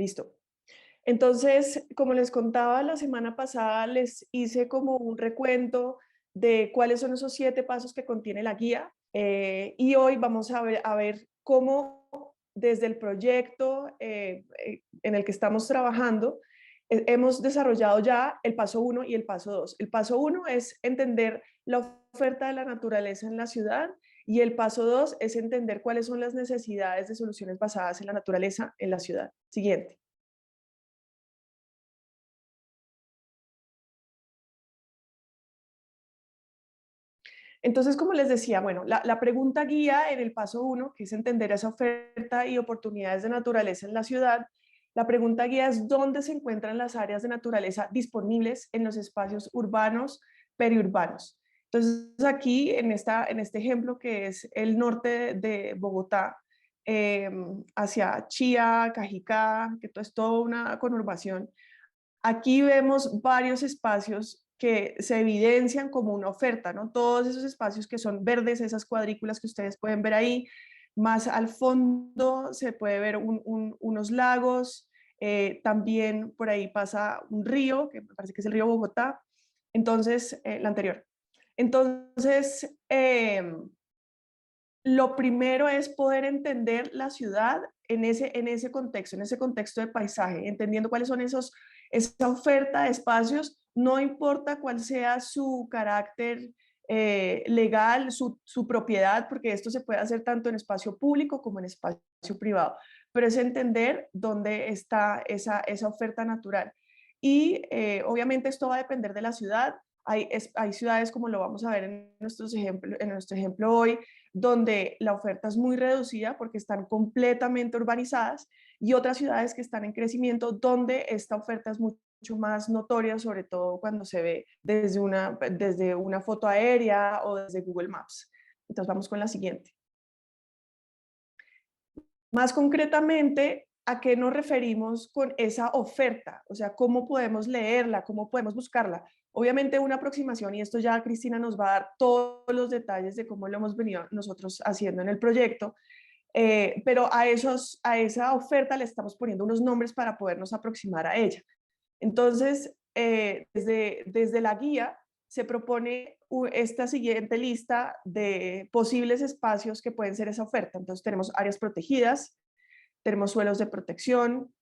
Listo. Entonces, como les contaba la semana pasada, les hice como un recuento de cuáles son esos 7 pasos que contiene la guía, y hoy vamos a ver cómo desde el proyecto en el que estamos trabajando, hemos desarrollado ya el paso uno y el paso 2. El paso uno es entender la oferta de la naturaleza en la ciudad y el paso 2 es entender cuáles son las necesidades de soluciones basadas en la naturaleza en la ciudad. Siguiente. Entonces, como les decía, bueno, la pregunta guía en el paso uno, que es entender esa oferta y oportunidades de naturaleza en la ciudad, la pregunta guía es dónde se encuentran las áreas de naturaleza disponibles en los espacios urbanos, periurbanos. Entonces, aquí en este ejemplo que es el norte de Bogotá, eh, hacia Chía, Cajicá, que todo es toda una conurbación, aquí vemos varios espacios que se evidencian como una oferta, ¿no? Todos esos espacios que son verdes, esas cuadrículas que ustedes pueden ver ahí, más al fondo se puede ver unos lagos, también por ahí pasa un río, que me parece que es el río Bogotá, entonces, la anterior. Entonces, lo primero es poder entender la ciudad en ese contexto de paisaje, entendiendo cuáles son esa oferta de espacios, no importa cuál sea su carácter legal, su propiedad, porque esto se puede hacer tanto en espacio público como en espacio privado, pero es entender dónde está esa oferta natural. Y obviamente esto va a depender de la ciudad. Hay ciudades, como lo vamos a ver en nuestro ejemplo hoy, donde la oferta es muy reducida porque están completamente urbanizadas y otras ciudades que están en crecimiento donde esta oferta es mucho más notoria, sobre todo cuando se ve desde una foto aérea o desde Google Maps. Entonces vamos con la siguiente. Más concretamente, ¿a qué nos referimos con esa oferta? O sea, ¿cómo podemos leerla? ¿Cómo podemos buscarla? Obviamente una aproximación, y esto ya Cristina nos va a dar todos los detalles de cómo lo hemos venido nosotros haciendo en el proyecto, pero a esa oferta le estamos poniendo unos nombres para podernos aproximar a ella. Entonces, desde la guía se propone esta siguiente lista de posibles espacios que pueden ser esa oferta. Entonces, tenemos áreas protegidas, tenemos suelos de protección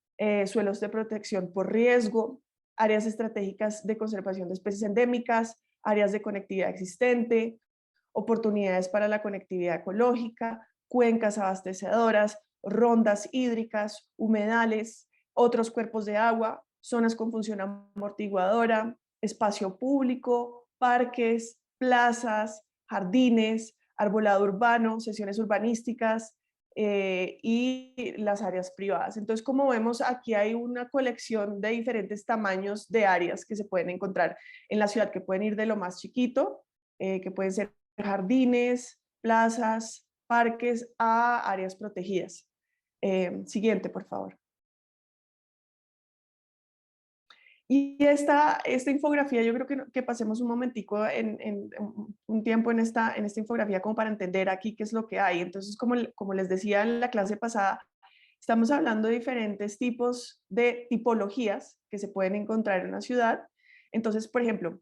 por riesgo, áreas estratégicas de conservación de especies endémicas, áreas de conectividad existente, oportunidades para la conectividad ecológica, cuencas abastecedoras, rondas hídricas, humedales, otros cuerpos de agua, zonas con función amortiguadora, espacio público, parques, plazas, jardines, arbolado urbano, sesiones urbanísticas, y las áreas privadas. Entonces, como vemos, aquí hay una colección de diferentes tamaños de áreas que se pueden encontrar en la ciudad, que pueden ir de lo más chiquito, que pueden ser jardines, plazas, parques, a áreas protegidas. Siguiente, por favor. Y esta infografía, yo creo que pasemos un momentico en un tiempo en esta infografía como para entender aquí qué es lo que hay. Entonces, como les decía en la clase pasada, estamos hablando de diferentes tipos de tipologías que se pueden encontrar en una ciudad. Entonces, por ejemplo,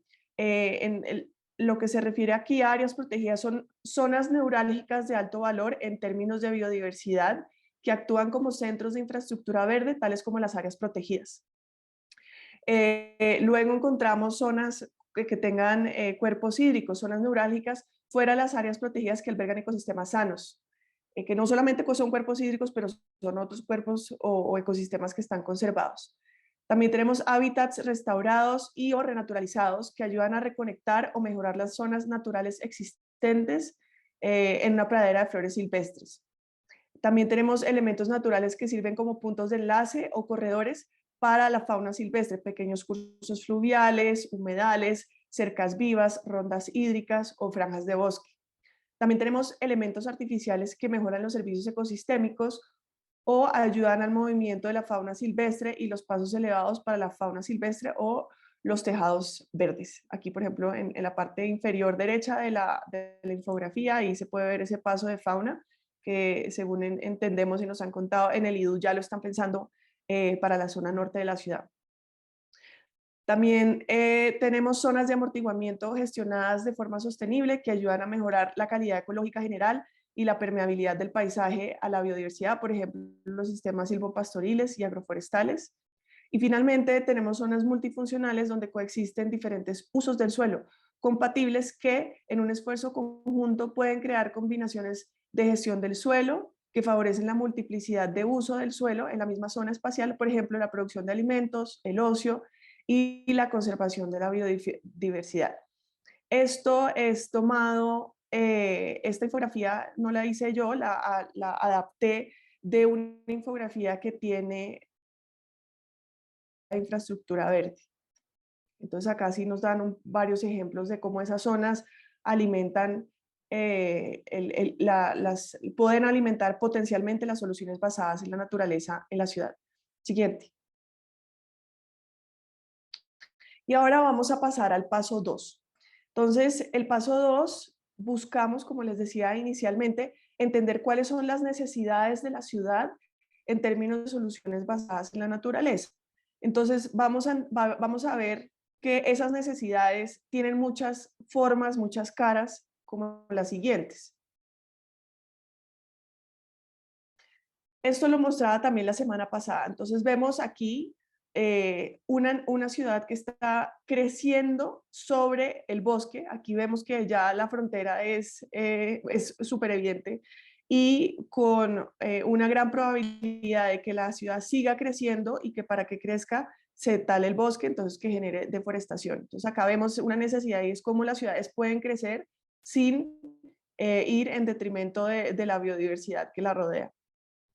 lo que se refiere aquí a áreas protegidas son zonas neurálgicas de alto valor en términos de biodiversidad que actúan como centros de infraestructura verde, tales como las áreas protegidas. Luego encontramos zonas que tengan cuerpos hídricos, zonas neurálgicas fuera de las áreas protegidas que albergan ecosistemas sanos, que no solamente son cuerpos hídricos, pero son otros cuerpos o ecosistemas que están conservados. También tenemos hábitats restaurados y o renaturalizados que ayudan a reconectar o mejorar las zonas naturales existentes en una pradera de flores silvestres. También tenemos elementos naturales que sirven como puntos de enlace o corredores para la fauna silvestre, pequeños cursos fluviales, humedales, cercas vivas, rondas hídricas o franjas de bosque. También tenemos elementos artificiales que mejoran los servicios ecosistémicos o ayudan al movimiento de la fauna silvestre y los pasos elevados para la fauna silvestre o los tejados verdes. Aquí, por ejemplo, en la parte inferior derecha de la infografía, ahí se puede ver ese paso de fauna que según entendemos y nos han contado en el IDU ya lo están pensando para la zona norte de la ciudad. También tenemos zonas de amortiguamiento gestionadas de forma sostenible que ayudan a mejorar la calidad ecológica general y la permeabilidad del paisaje a la biodiversidad, por ejemplo, los sistemas silvopastoriles y agroforestales. Y finalmente tenemos zonas multifuncionales donde coexisten diferentes usos del suelo, compatibles que en un esfuerzo conjunto pueden crear combinaciones de gestión del suelo que favorecen la multiplicidad de uso del suelo en la misma zona espacial, por ejemplo, la producción de alimentos, el ocio y la conservación de la biodiversidad. Esto es tomado, esta infografía no la hice yo, la adapté de una infografía que tiene la infraestructura verde. Entonces acá sí nos dan varios ejemplos de cómo esas zonas alimentan, pueden alimentar potencialmente las soluciones basadas en la naturaleza en la ciudad. Siguiente. Y ahora vamos a pasar al paso 2. Entonces, el paso 2, buscamos, como les decía inicialmente, entender cuáles son las necesidades de la ciudad en términos de soluciones basadas en la naturaleza. Entonces, vamos a ver que esas necesidades tienen muchas formas, muchas caras, como las siguientes. Esto lo mostraba también la semana pasada. Entonces vemos aquí una ciudad que está creciendo sobre el bosque. Aquí vemos que ya la frontera es súper evidente y con una gran probabilidad de que la ciudad siga creciendo y que para que crezca se tale el bosque, entonces que genere deforestación. Entonces acá vemos una necesidad y es cómo las ciudades pueden crecer sin ir en detrimento de la biodiversidad que la rodea.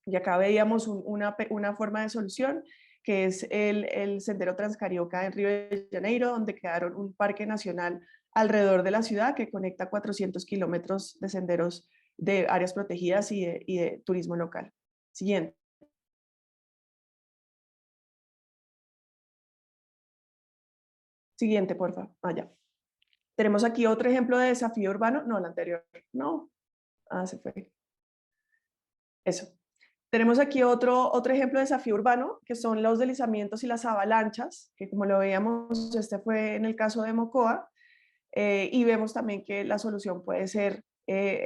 Y acá veíamos una forma de solución, que es el Sendero Transcarioca en Río de Janeiro, donde quedaron un parque nacional alrededor de la ciudad que conecta 400 kilómetros de senderos de áreas protegidas y de turismo local. Siguiente. Siguiente, por favor. Ya. Tenemos aquí otro ejemplo de desafío urbano. No, el anterior. No. Se fue. Eso. Tenemos aquí otro ejemplo de desafío urbano, que son los deslizamientos y las avalanchas, que como lo veíamos, este fue en el caso de Mocoa, y vemos también que la solución puede ser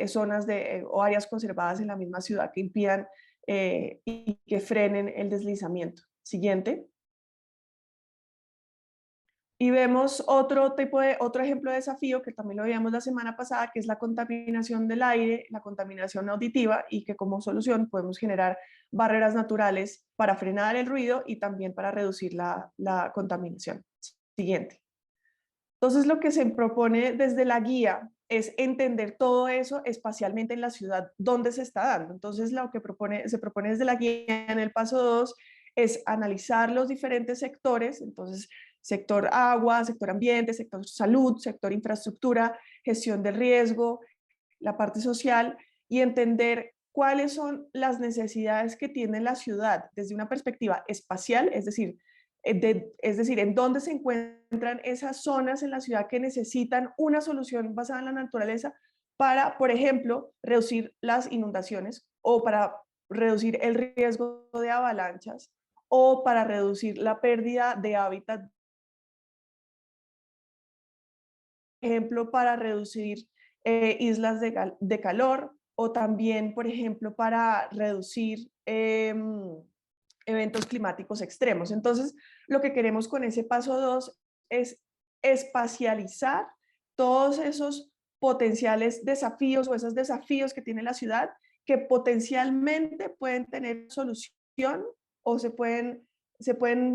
zonas o áreas conservadas en la misma ciudad que impidan y que frenen el deslizamiento. Siguiente. Y vemos otro ejemplo de desafío que también lo veíamos la semana pasada, que es la contaminación del aire, la contaminación auditiva, y que como solución podemos generar barreras naturales para frenar el ruido y también para reducir la contaminación. Siguiente. Entonces lo que se propone desde la guía es entender todo eso espacialmente en la ciudad donde se está dando. Entonces lo que se propone desde la guía en el paso 2 es analizar los diferentes sectores, entonces sector agua, sector ambiente, sector salud, sector infraestructura, gestión del riesgo, la parte social, y entender cuáles son las necesidades que tiene la ciudad desde una perspectiva espacial, es decir, en dónde se encuentran esas zonas en la ciudad que necesitan una solución basada en la naturaleza para, por ejemplo, reducir las inundaciones o para reducir el riesgo de avalanchas o para reducir la pérdida de hábitat, por ejemplo, para reducir islas de calor o también, por ejemplo, para reducir eventos climáticos extremos. Entonces, lo que queremos con ese paso 2 es espacializar todos esos potenciales desafíos o esos desafíos que tiene la ciudad que potencialmente pueden tener solución o se pueden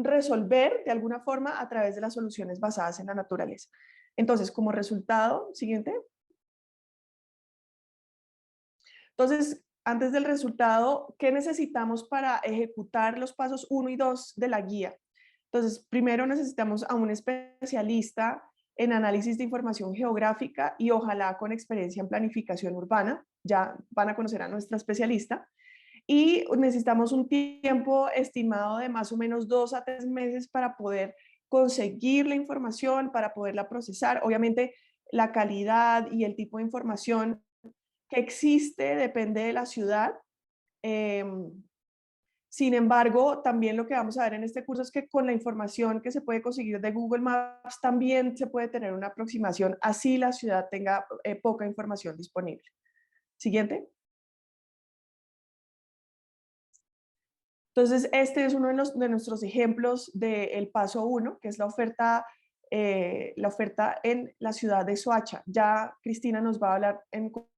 resolver de alguna forma a través de las soluciones basadas en la naturaleza. Entonces, como resultado, siguiente. Entonces, antes del resultado, ¿qué necesitamos para ejecutar los pasos 1 y 2 de la guía? Entonces, primero necesitamos a un especialista en análisis de información geográfica y ojalá con experiencia en planificación urbana. Ya van a conocer a nuestra especialista. Y necesitamos un tiempo estimado de más o menos 2 a 3 meses para poder conseguir la información, para poderla procesar. Obviamente, la calidad y el tipo de información que existe depende de la ciudad. Sin embargo, también lo que vamos a ver en este curso es que con la información que se puede conseguir de Google Maps también se puede tener una aproximación, así la ciudad tenga poca información disponible. Siguiente. Entonces, este es uno de nuestros ejemplos del paso 1, que es la oferta en la ciudad de Soacha. Ya Cristina nos va a hablar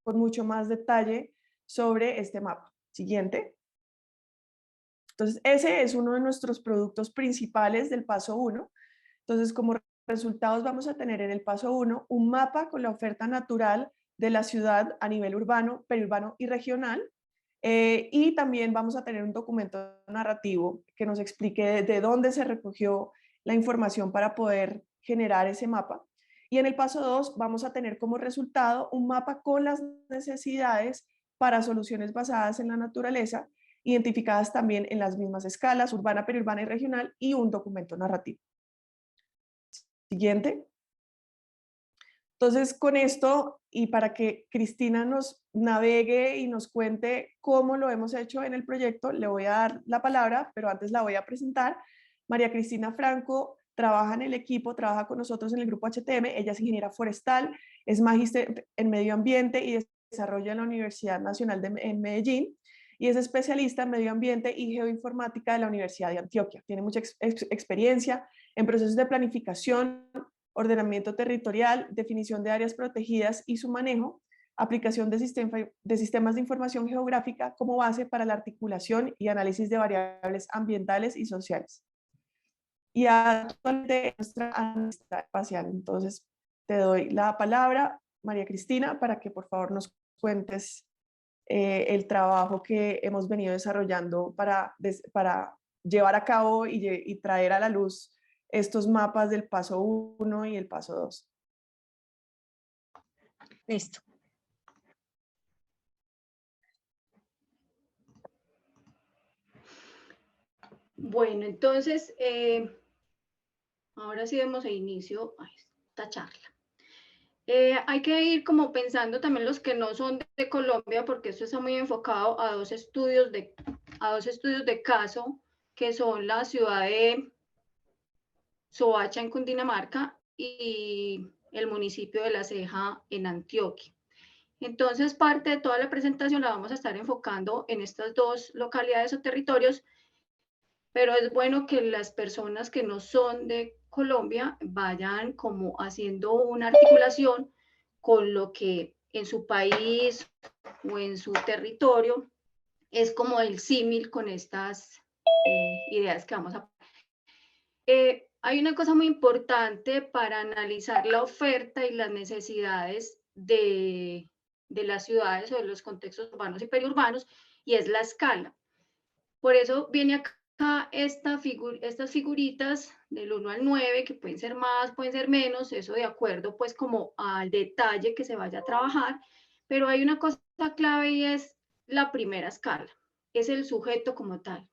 con mucho más detalle sobre este mapa. Siguiente. Entonces, ese es uno de nuestros productos principales del paso 1. Entonces, como resultados vamos a tener en el paso 1 un mapa con la oferta natural de la ciudad a nivel urbano, periurbano y regional. Y también vamos a tener un documento narrativo que nos explique de dónde se recogió la información para poder generar ese mapa. Y en el paso 2 vamos a tener como resultado un mapa con las necesidades para soluciones basadas en la naturaleza, identificadas también en las mismas escalas, urbana, periurbana y regional, y un documento narrativo. Siguiente. Entonces, con esto, y para que Cristina nos navegue y nos cuente cómo lo hemos hecho en el proyecto, le voy a dar la palabra, pero antes la voy a presentar. María Cristina Franco trabaja en el equipo, trabaja con nosotros en el grupo HTM, ella es ingeniera forestal, es magíster en medio ambiente y desarrollo en la Universidad Nacional en Medellín, y es especialista en medio ambiente y geoinformática de la Universidad de Antioquia. Tiene mucha experiencia en procesos de planificación, ordenamiento territorial, definición de áreas protegidas y su manejo, aplicación de sistemas de información geográfica como base para la articulación y análisis de variables ambientales y sociales. Y actualmente nuestra analista espacial. Entonces, te doy la palabra, María Cristina, para que por favor nos cuentes el trabajo que hemos venido desarrollando para llevar a cabo y traer a la luz estos mapas del paso 1 y el paso 2. Listo. Bueno, entonces, ahora sí demos el inicio a esta charla. Hay que ir como pensando también los que no son de Colombia, porque esto está muy enfocado a dos estudios de caso, que son la ciudad de Soacha en Cundinamarca y el municipio de La Ceja en Antioquia. Entonces, parte de toda la presentación la vamos a estar enfocando en estas dos localidades o territorios, pero es bueno que las personas que no son de Colombia vayan como haciendo una articulación con lo que en su país o en su territorio es como el símil con estas ideas que vamos a... hay una cosa muy importante para analizar la oferta y las necesidades de las ciudades o de los contextos urbanos y periurbanos, y es la escala. Por eso viene acá estas figuritas del 1 al 9, que pueden ser más, pueden ser menos, eso de acuerdo pues como al detalle que se vaya a trabajar, pero hay una cosa clave y es la primera escala, es el sujeto como tal.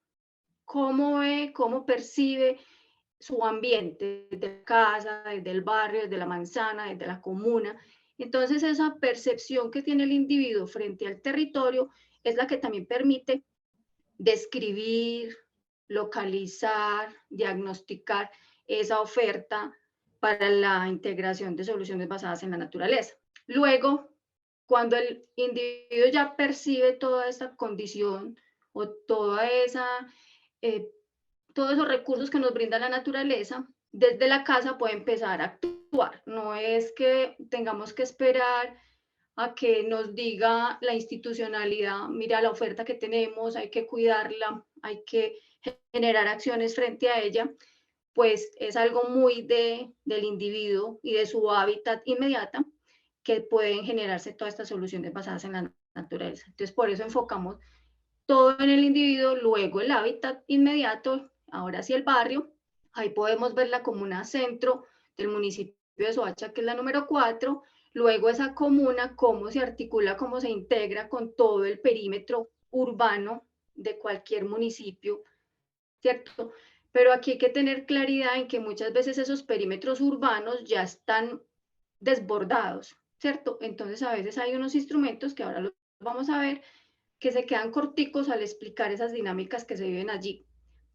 Cómo ve, cómo percibe su ambiente, desde la casa, desde el barrio, desde la manzana, desde la comuna. Entonces esa percepción que tiene el individuo frente al territorio es la que también permite describir, localizar, diagnosticar esa oferta para la integración de soluciones basadas en la naturaleza. Luego, cuando el individuo ya percibe toda esa condición o toda todos esos recursos que nos brinda la naturaleza, desde la casa puede empezar a actuar. No es que tengamos que esperar a que nos diga la institucionalidad, mira la oferta que tenemos, hay que cuidarla, hay que generar acciones frente a ella, pues es algo muy del individuo y de su hábitat inmediata que pueden generarse todas estas soluciones basadas en la naturaleza. Entonces, por eso enfocamos todo en el individuo, luego el hábitat inmediato, ahora sí el barrio. Ahí podemos ver la comuna centro del municipio de Soacha, que es la número 4, luego esa comuna, cómo se articula, cómo se integra con todo el perímetro urbano de cualquier municipio, ¿cierto? Pero aquí hay que tener claridad en que muchas veces esos perímetros urbanos ya están desbordados, ¿cierto? Entonces a veces hay unos instrumentos que ahora los vamos a ver que se quedan corticos al explicar esas dinámicas que se viven allí,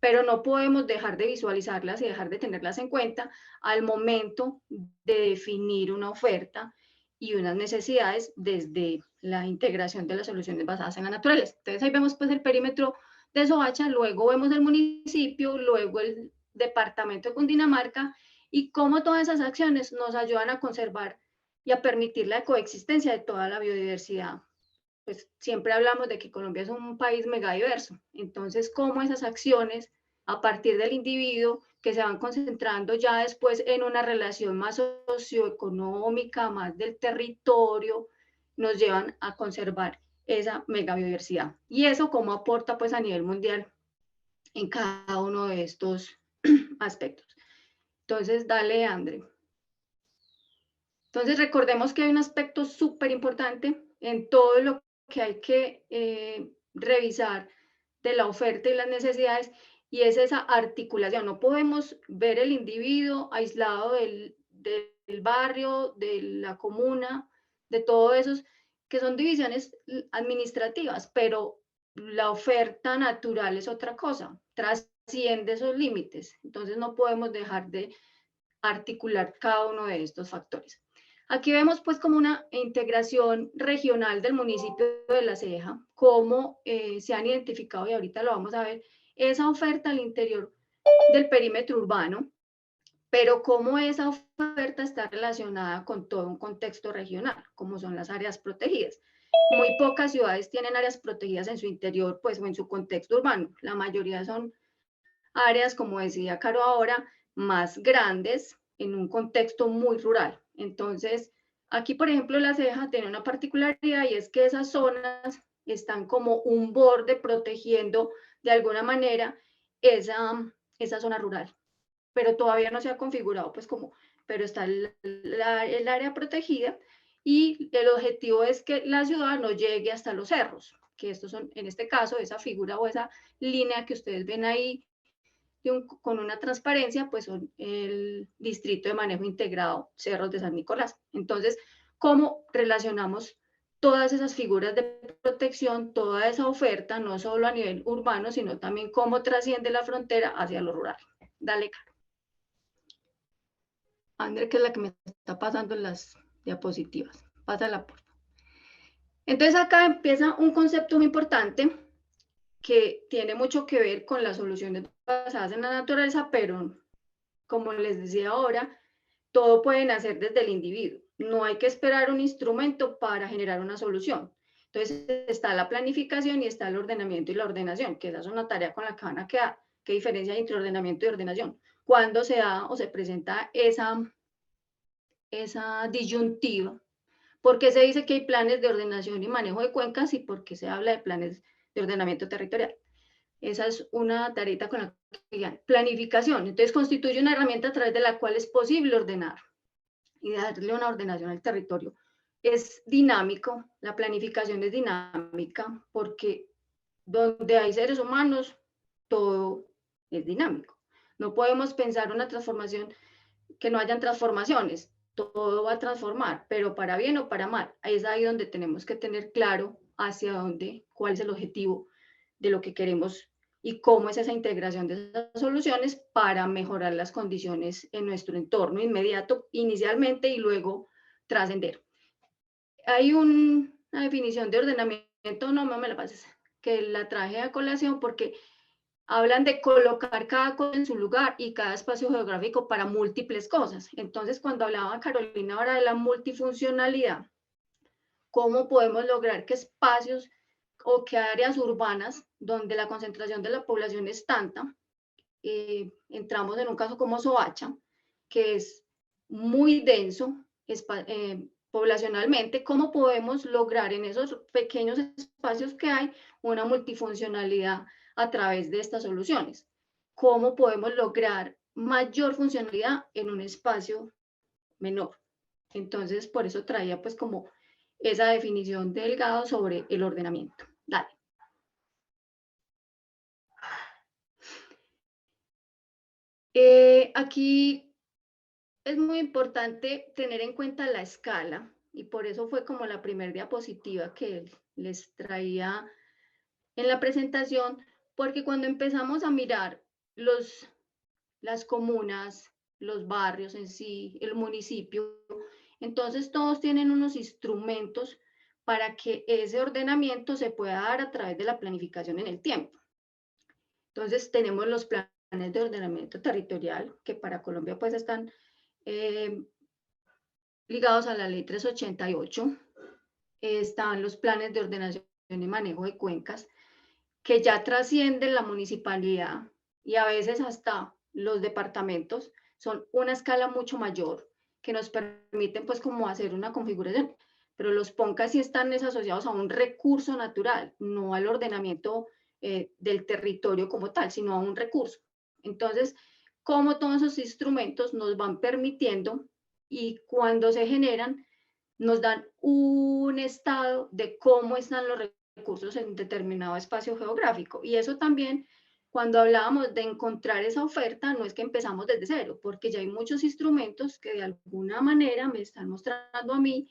pero no podemos dejar de visualizarlas y dejar de tenerlas en cuenta al momento de definir una oferta y unas necesidades desde la integración de las soluciones basadas en la naturaleza. Entonces ahí vemos pues el perímetro de Soacha, luego vemos el municipio, luego el departamento de Cundinamarca y cómo todas esas acciones nos ayudan a conservar y a permitir la coexistencia de toda la biodiversidad. Pues siempre hablamos de que Colombia es un país megadiverso, entonces cómo esas acciones a partir del individuo que se van concentrando ya después en una relación más socioeconómica, más del territorio, nos llevan a conservar esa megabiodiversidad. Y eso cómo aporta pues a nivel mundial en cada uno de estos aspectos. Entonces, dale, André. Entonces, recordemos que hay un aspecto súper importante en todo lo que hay que revisar de la oferta y las necesidades, y es esa articulación. No podemos ver el individuo aislado del barrio, de la comuna, de todos esos, que son divisiones administrativas, pero la oferta natural es otra cosa, trasciende esos límites. Entonces, no podemos dejar de articular cada uno de estos factores. Aquí vemos pues como una integración regional del municipio de La Ceja, cómo se han identificado, y ahorita lo vamos a ver, esa oferta al interior del perímetro urbano, pero cómo esa oferta está relacionada con todo un contexto regional, como son las áreas protegidas. Muy pocas ciudades tienen áreas protegidas en su interior, pues, o en su contexto urbano. La mayoría son áreas, como decía Caro ahora, más grandes en un contexto muy rural. Entonces, aquí, por ejemplo, La Ceja tiene una particularidad y es que esas zonas están como un borde protegiendo de alguna manera esa zona rural, pero todavía no se ha configurado pues como, pero está el área protegida y el objetivo es que la ciudad no llegue hasta los cerros, que estos son, en este caso, esa figura o esa línea que ustedes ven ahí con una transparencia, pues son el Distrito de Manejo Integrado Cerros de San Nicolás. Entonces, ¿cómo relacionamos todas esas figuras de protección, toda esa oferta, no solo a nivel urbano, sino también cómo trasciende la frontera hacia lo rural? Dale, Caro. André, que es la que me está pasando en las diapositivas. Pásala, por favor. Entonces, acá empieza un concepto muy importante que tiene mucho que ver con las soluciones basadas en la naturaleza, pero como les decía ahora, todo puede nacer desde el individuo. No hay que esperar un instrumento para generar una solución. Entonces está la planificación y está el ordenamiento y la ordenación, que esa es una tarea con la que van a quedar. ¿Qué diferencia hay entre ordenamiento y ordenación? Cuando se da o se presenta esa disyuntiva. ¿Por qué se dice que hay planes de ordenación y manejo de cuencas y por qué se habla de planes de ordenamiento territorial? Esa es una tarea con la que planificación. Entonces constituye una herramienta a través de la cual es posible ordenar y darle una ordenación al territorio. Es dinámico, la planificación es dinámica porque donde hay seres humanos, todo es dinámico. No podemos pensar una transformación que no hayan transformaciones. Todo va a transformar, pero para bien o para mal. Es ahí donde tenemos que tener claro hacia dónde, cuál es el objetivo de lo que queremos y cómo es esa integración de esas soluciones para mejorar las condiciones en nuestro entorno inmediato inicialmente y luego trascender. Hay una definición de ordenamiento, no me la pases, que la traje a colación porque hablan de colocar cada cosa en su lugar y cada espacio geográfico para múltiples cosas. Entonces, cuando hablaba Carolina ahora de la multifuncionalidad, ¿cómo podemos lograr que espacios o que áreas urbanas donde la concentración de la población es tanta, entramos en un caso como Soacha, que es muy denso poblacionalmente, cómo podemos lograr en esos pequeños espacios que hay una multifuncionalidad a través de estas soluciones? ¿Cómo podemos lograr mayor funcionalidad en un espacio menor? Entonces, por eso traía pues como esa definición de Delgado sobre el ordenamiento. Dale. Aquí es muy importante tener en cuenta la escala y por eso fue como la primera diapositiva que les traía en la presentación, porque cuando empezamos a mirar las comunas, los barrios en sí, el municipio, entonces todos tienen unos instrumentos para que ese ordenamiento se pueda dar a través de la planificación en el tiempo. Entonces tenemos los planes de ordenamiento territorial, que para Colombia pues están eh, ligados a la ley 388. Están los planes de ordenación y manejo de cuencas, que ya trascienden la municipalidad y a veces hasta los departamentos, son una escala mucho mayor, que nos permiten pues como hacer una configuración, pero los PONCA sí están asociados a un recurso natural, no al ordenamiento del territorio como tal, sino a un recurso. Entonces, como todos esos instrumentos nos van permitiendo y cuando se generan, nos dan un estado de cómo están los recursos en determinado espacio geográfico. Y eso también, cuando hablábamos de encontrar esa oferta, no es que empezamos desde cero, porque ya hay muchos instrumentos que de alguna manera me están mostrando a mí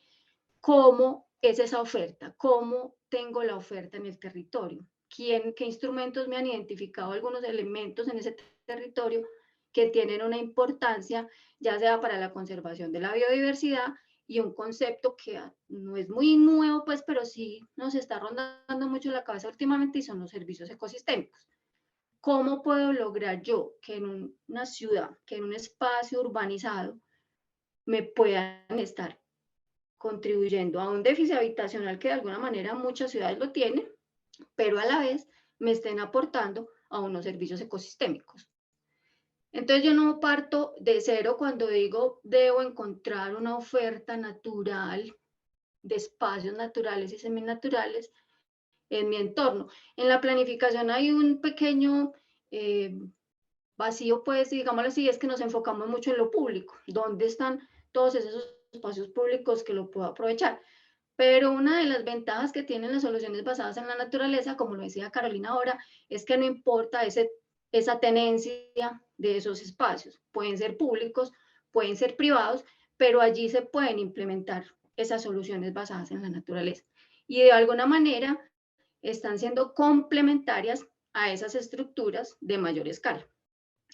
cómo es esa oferta, cómo tengo la oferta en el territorio, qué instrumentos me han identificado algunos elementos en ese territorio que tienen una importancia, ya sea para la conservación de la biodiversidad y un concepto que no es muy nuevo, pues, pero sí nos está rondando mucho la cabeza últimamente y son los servicios ecosistémicos. ¿Cómo puedo lograr yo que en una ciudad, que en un espacio urbanizado, me puedan estar contribuyendo a un déficit habitacional que de alguna manera muchas ciudades lo tienen, pero a la vez me estén aportando a unos servicios ecosistémicos? Entonces yo no parto de cero cuando digo debo encontrar una oferta natural de espacios naturales y seminaturales en mi entorno. En la planificación hay un pequeño vacío, pues, digámoslo así, es que nos enfocamos mucho en lo público. ¿Dónde están todos esos espacios públicos que lo puedo aprovechar? Pero una de las ventajas que tienen las soluciones basadas en la naturaleza, como lo decía Carolina ahora, es que no importa esa tenencia de esos espacios. Pueden ser públicos, pueden ser privados, pero allí se pueden implementar esas soluciones basadas en la naturaleza. Y de alguna manera están siendo complementarias a esas estructuras de mayor escala.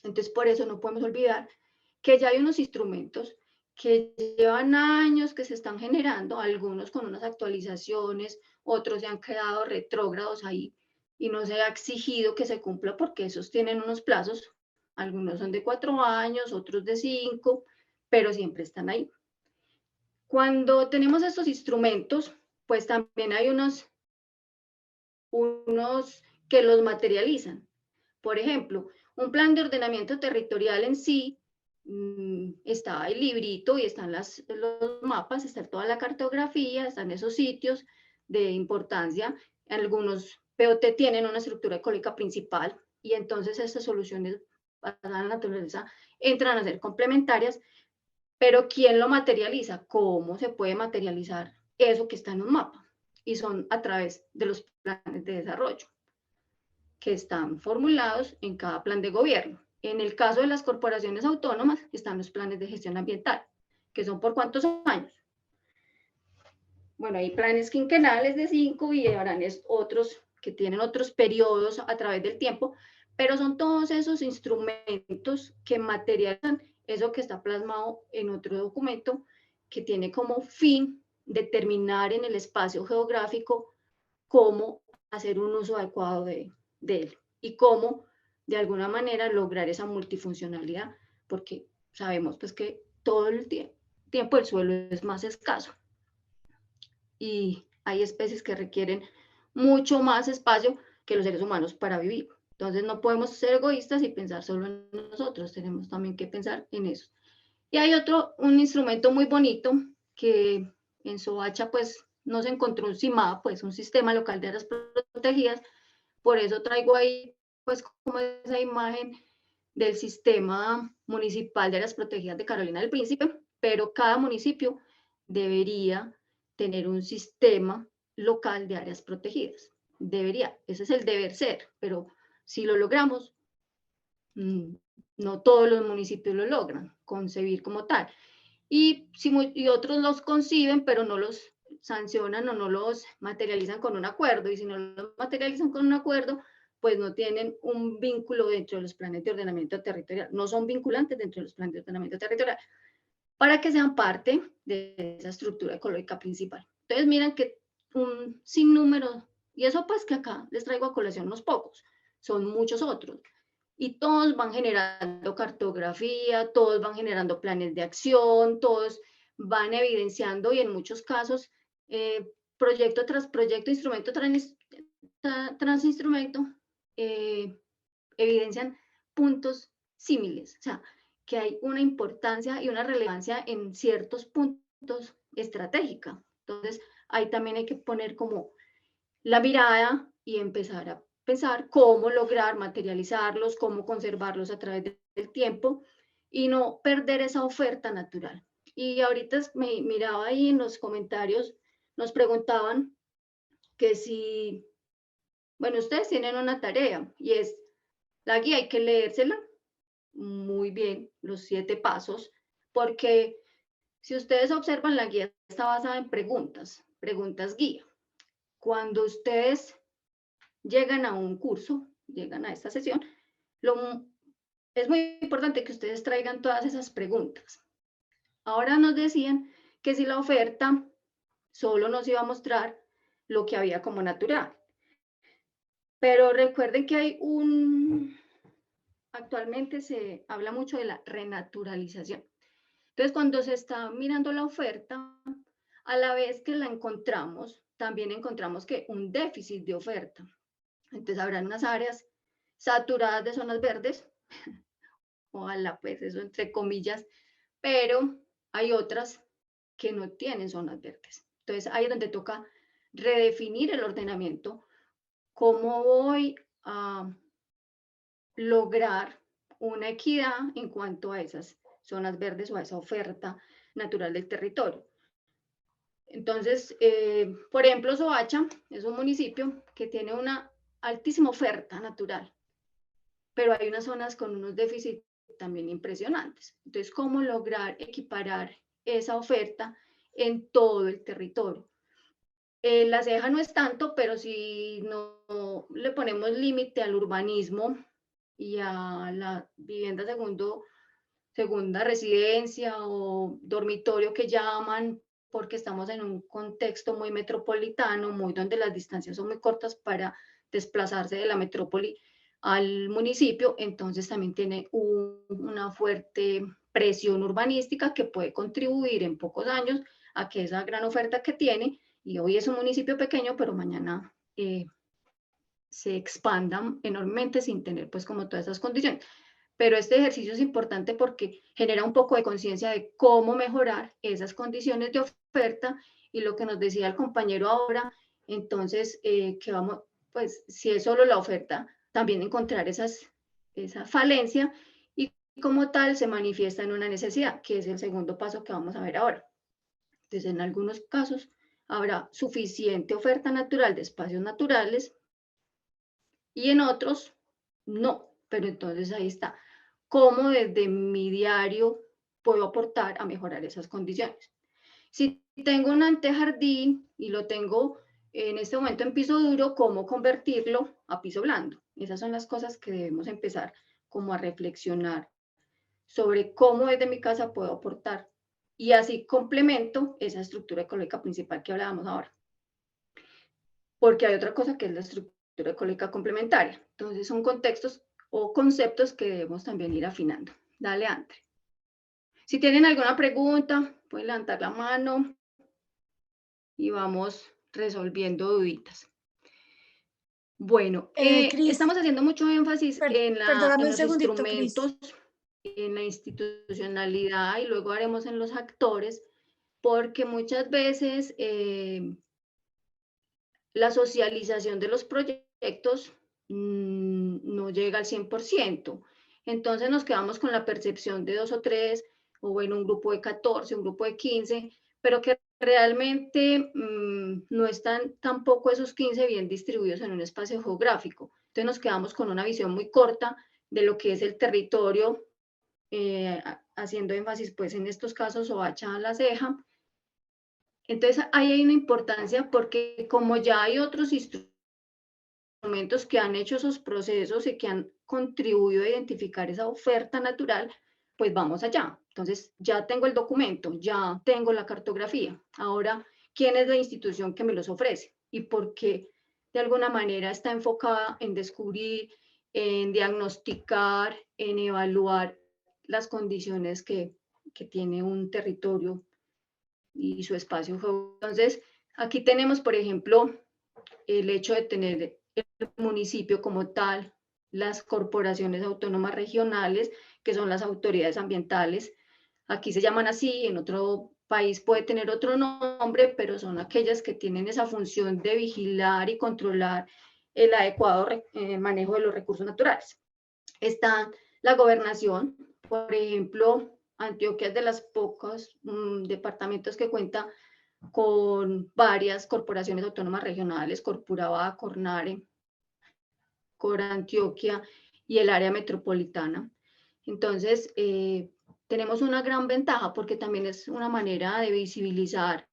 Entonces, por eso no podemos olvidar que ya hay unos instrumentos que llevan años que se están generando, algunos con unas actualizaciones, otros se han quedado retrógrados ahí y no se ha exigido que se cumpla porque esos tienen unos plazos, algunos son de 4 años, otros de 5, pero siempre están ahí. Cuando tenemos estos instrumentos, pues también hay unos que los materializan. Por ejemplo, un plan de ordenamiento territorial en sí está el librito y están los mapas, está toda la cartografía, están esos sitios de importancia. Algunos POT tienen una estructura ecológica principal y entonces estas soluciones basadas en la naturaleza entran a ser complementarias, pero ¿quién lo materializa? ¿Cómo se puede materializar eso que está en un mapa? Y son a través de los planes de desarrollo que están formulados en cada plan de gobierno. En el caso de las corporaciones autónomas están los planes de gestión ambiental, que son por cuántos años. Bueno, hay planes quinquenales de 5 y habrán otros que tienen otros periodos a través del tiempo, pero son todos esos instrumentos que materializan eso que está plasmado en otro documento que tiene como fin determinar en el espacio geográfico cómo hacer un uso adecuado de él y cómo de alguna manera lograr esa multifuncionalidad, porque sabemos pues que todo el tiempo el suelo es más escaso y hay especies que requieren mucho más espacio que los seres humanos para vivir. Entonces no podemos ser egoístas y pensar solo en nosotros, tenemos también que pensar en eso. Y hay un instrumento muy bonito que en Soacha pues no se encontró un CIMAP, pues un sistema local de áreas protegidas, por eso traigo ahí pues como esa imagen del sistema municipal de áreas protegidas de Carolina del Príncipe, pero cada municipio debería tener un sistema local de áreas protegidas. Debería, ese es el deber ser, pero si lo logramos, no todos los municipios lo logran concebir como tal. Y otros los conciben, pero no los sancionan o no los materializan con un acuerdo, y si no los materializan con un acuerdo, pues no tienen un vínculo dentro de los planes de ordenamiento territorial, no son vinculantes dentro de los planes de ordenamiento territorial, para que sean parte de esa estructura ecológica principal. Entonces miran que un sinnúmero, y eso pues que acá les traigo a colación unos pocos, son muchos otros, y todos van generando cartografía, todos van generando planes de acción, todos van evidenciando, y en muchos casos, proyecto tras proyecto, instrumento tras instrumento, evidencian puntos símiles, o sea, que hay una importancia y una relevancia en ciertos puntos estratégicos. Entonces, ahí también hay que poner como la mirada y empezar a pensar cómo lograr materializarlos, cómo conservarlos a través del tiempo y no perder esa oferta natural. Y ahorita me miraba ahí en los comentarios, nos preguntaban que si, bueno, ustedes tienen una tarea y es la guía, hay que leérsela muy bien, los 7 pasos, porque si ustedes observan, la guía está basada en preguntas, preguntas guía. Cuando ustedes llegan a un curso, llegan a esta sesión, es muy importante que ustedes traigan todas esas preguntas. Ahora nos decían que si la oferta solo nos iba a mostrar lo que había como natural. Pero recuerden que hay actualmente se habla mucho de la renaturalización. Entonces, cuando se está mirando la oferta, a la vez que la encontramos, también encontramos que un déficit de oferta. Entonces, habrán unas áreas saturadas de zonas verdes, ojalá pues eso entre comillas, pero hay otras que no tienen zonas verdes. Entonces, ahí es donde toca redefinir el ordenamiento, cómo voy a lograr una equidad en cuanto a esas zonas verdes o a esa oferta natural del territorio. Entonces, por ejemplo, Soacha es un municipio que tiene una altísima oferta natural, pero hay unas zonas con unos déficits también impresionantes. Entonces, ¿cómo lograr equiparar esa oferta en todo el territorio? La ceja no es tanto, pero si no le ponemos límite al urbanismo y a la vivienda segunda residencia o dormitorio que llaman, porque estamos en un contexto muy metropolitano, muy donde las distancias son muy cortas para desplazarse de la metrópoli al municipio, entonces también tiene una fuerte presión urbanística que puede contribuir en pocos años a que esa gran oferta que tiene, y hoy es un municipio pequeño, pero mañana se expandan enormemente sin tener pues como todas esas condiciones. Pero este ejercicio es importante porque genera un poco de conciencia de cómo mejorar esas condiciones de oferta, y lo que nos decía el compañero ahora, entonces, que vamos, pues si es solo la oferta, también encontrar esa falencia, y como tal se manifiesta en una necesidad, que es el segundo paso que vamos a ver ahora. Entonces, en algunos casos habrá suficiente oferta natural de espacios naturales y en otros no, pero entonces ahí está. ¿Cómo desde mi diario puedo aportar a mejorar esas condiciones? Si tengo un antejardín y lo tengo en este momento en piso duro, ¿cómo convertirlo a piso blando? Esas son las cosas que debemos empezar como a reflexionar sobre cómo desde mi casa puedo aportar. Y así complemento esa estructura ecológica principal que hablábamos ahora. Porque hay otra cosa que es la estructura ecológica complementaria. Entonces son contextos o conceptos que debemos también ir afinando. Dale, Andre. Si tienen alguna pregunta, pueden levantar la mano y vamos resolviendo duditas. Bueno, Cris, estamos haciendo mucho énfasis perdóname en un los segundito, Cris. instrumentos, en la institucionalidad, y luego haremos en los actores, porque muchas veces la socialización de los proyectos no llega al 100%. Entonces nos quedamos con la percepción de 2 o 3, o en un grupo de 14, un grupo de 15, pero que realmente no están tampoco esos 15 bien distribuidos en un espacio geográfico. Entonces nos quedamos con una visión muy corta de lo que es el territorio, haciendo énfasis pues en estos casos Soacha La Ceja, Entonces, ahí hay una importancia porque como ya hay otros instrumentos que han hecho esos procesos y que han contribuido a identificar esa oferta natural, pues vamos allá. Entonces, ya tengo el documento, ya tengo la cartografía. Ahora, ¿quién es la institución que me los ofrece? Y por qué de alguna manera está enfocada en descubrir, en diagnosticar, en evaluar las condiciones que tiene un territorio y su espacio. Entonces, aquí tenemos, por ejemplo, el hecho de tener el municipio como tal, las corporaciones autónomas regionales, que son las autoridades ambientales. Aquí se llaman así, en otro país puede tener otro nombre, pero son aquellas que tienen esa función de vigilar y controlar el adecuado manejo de los recursos naturales. Está la gobernación, por ejemplo, Antioquia es de las pocos departamentos que cuenta con varias corporaciones autónomas regionales, Corpuraba, Cornare, Corantioquia y el área metropolitana. Entonces, tenemos una gran ventaja porque también es una manera de visibilizar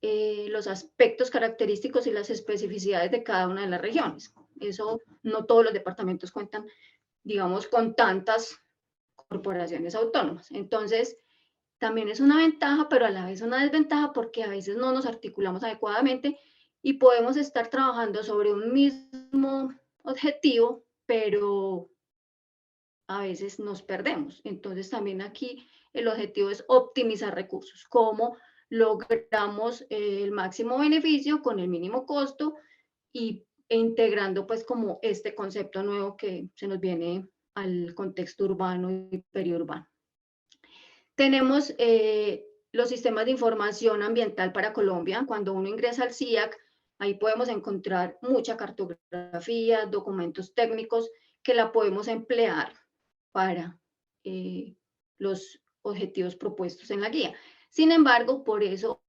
los aspectos característicos y las especificidades de cada una de las regiones. Eso no todos los departamentos cuentan, digamos, con tantas corporaciones autónomas. Entonces, también es una ventaja, pero a la vez una desventaja porque a veces no nos articulamos adecuadamente y podemos estar trabajando sobre un mismo objetivo, pero a veces nos perdemos. Entonces también aquí el objetivo es optimizar recursos, cómo logramos el máximo beneficio con el mínimo costo e integrando pues como este concepto nuevo que se nos viene al contexto urbano y periurbano. Tenemos los sistemas de información ambiental para Colombia. Cuando uno ingresa al CIAC, ahí podemos encontrar mucha cartografía, documentos técnicos que la podemos emplear para los objetivos propuestos en la guía. Sin embargo, por eso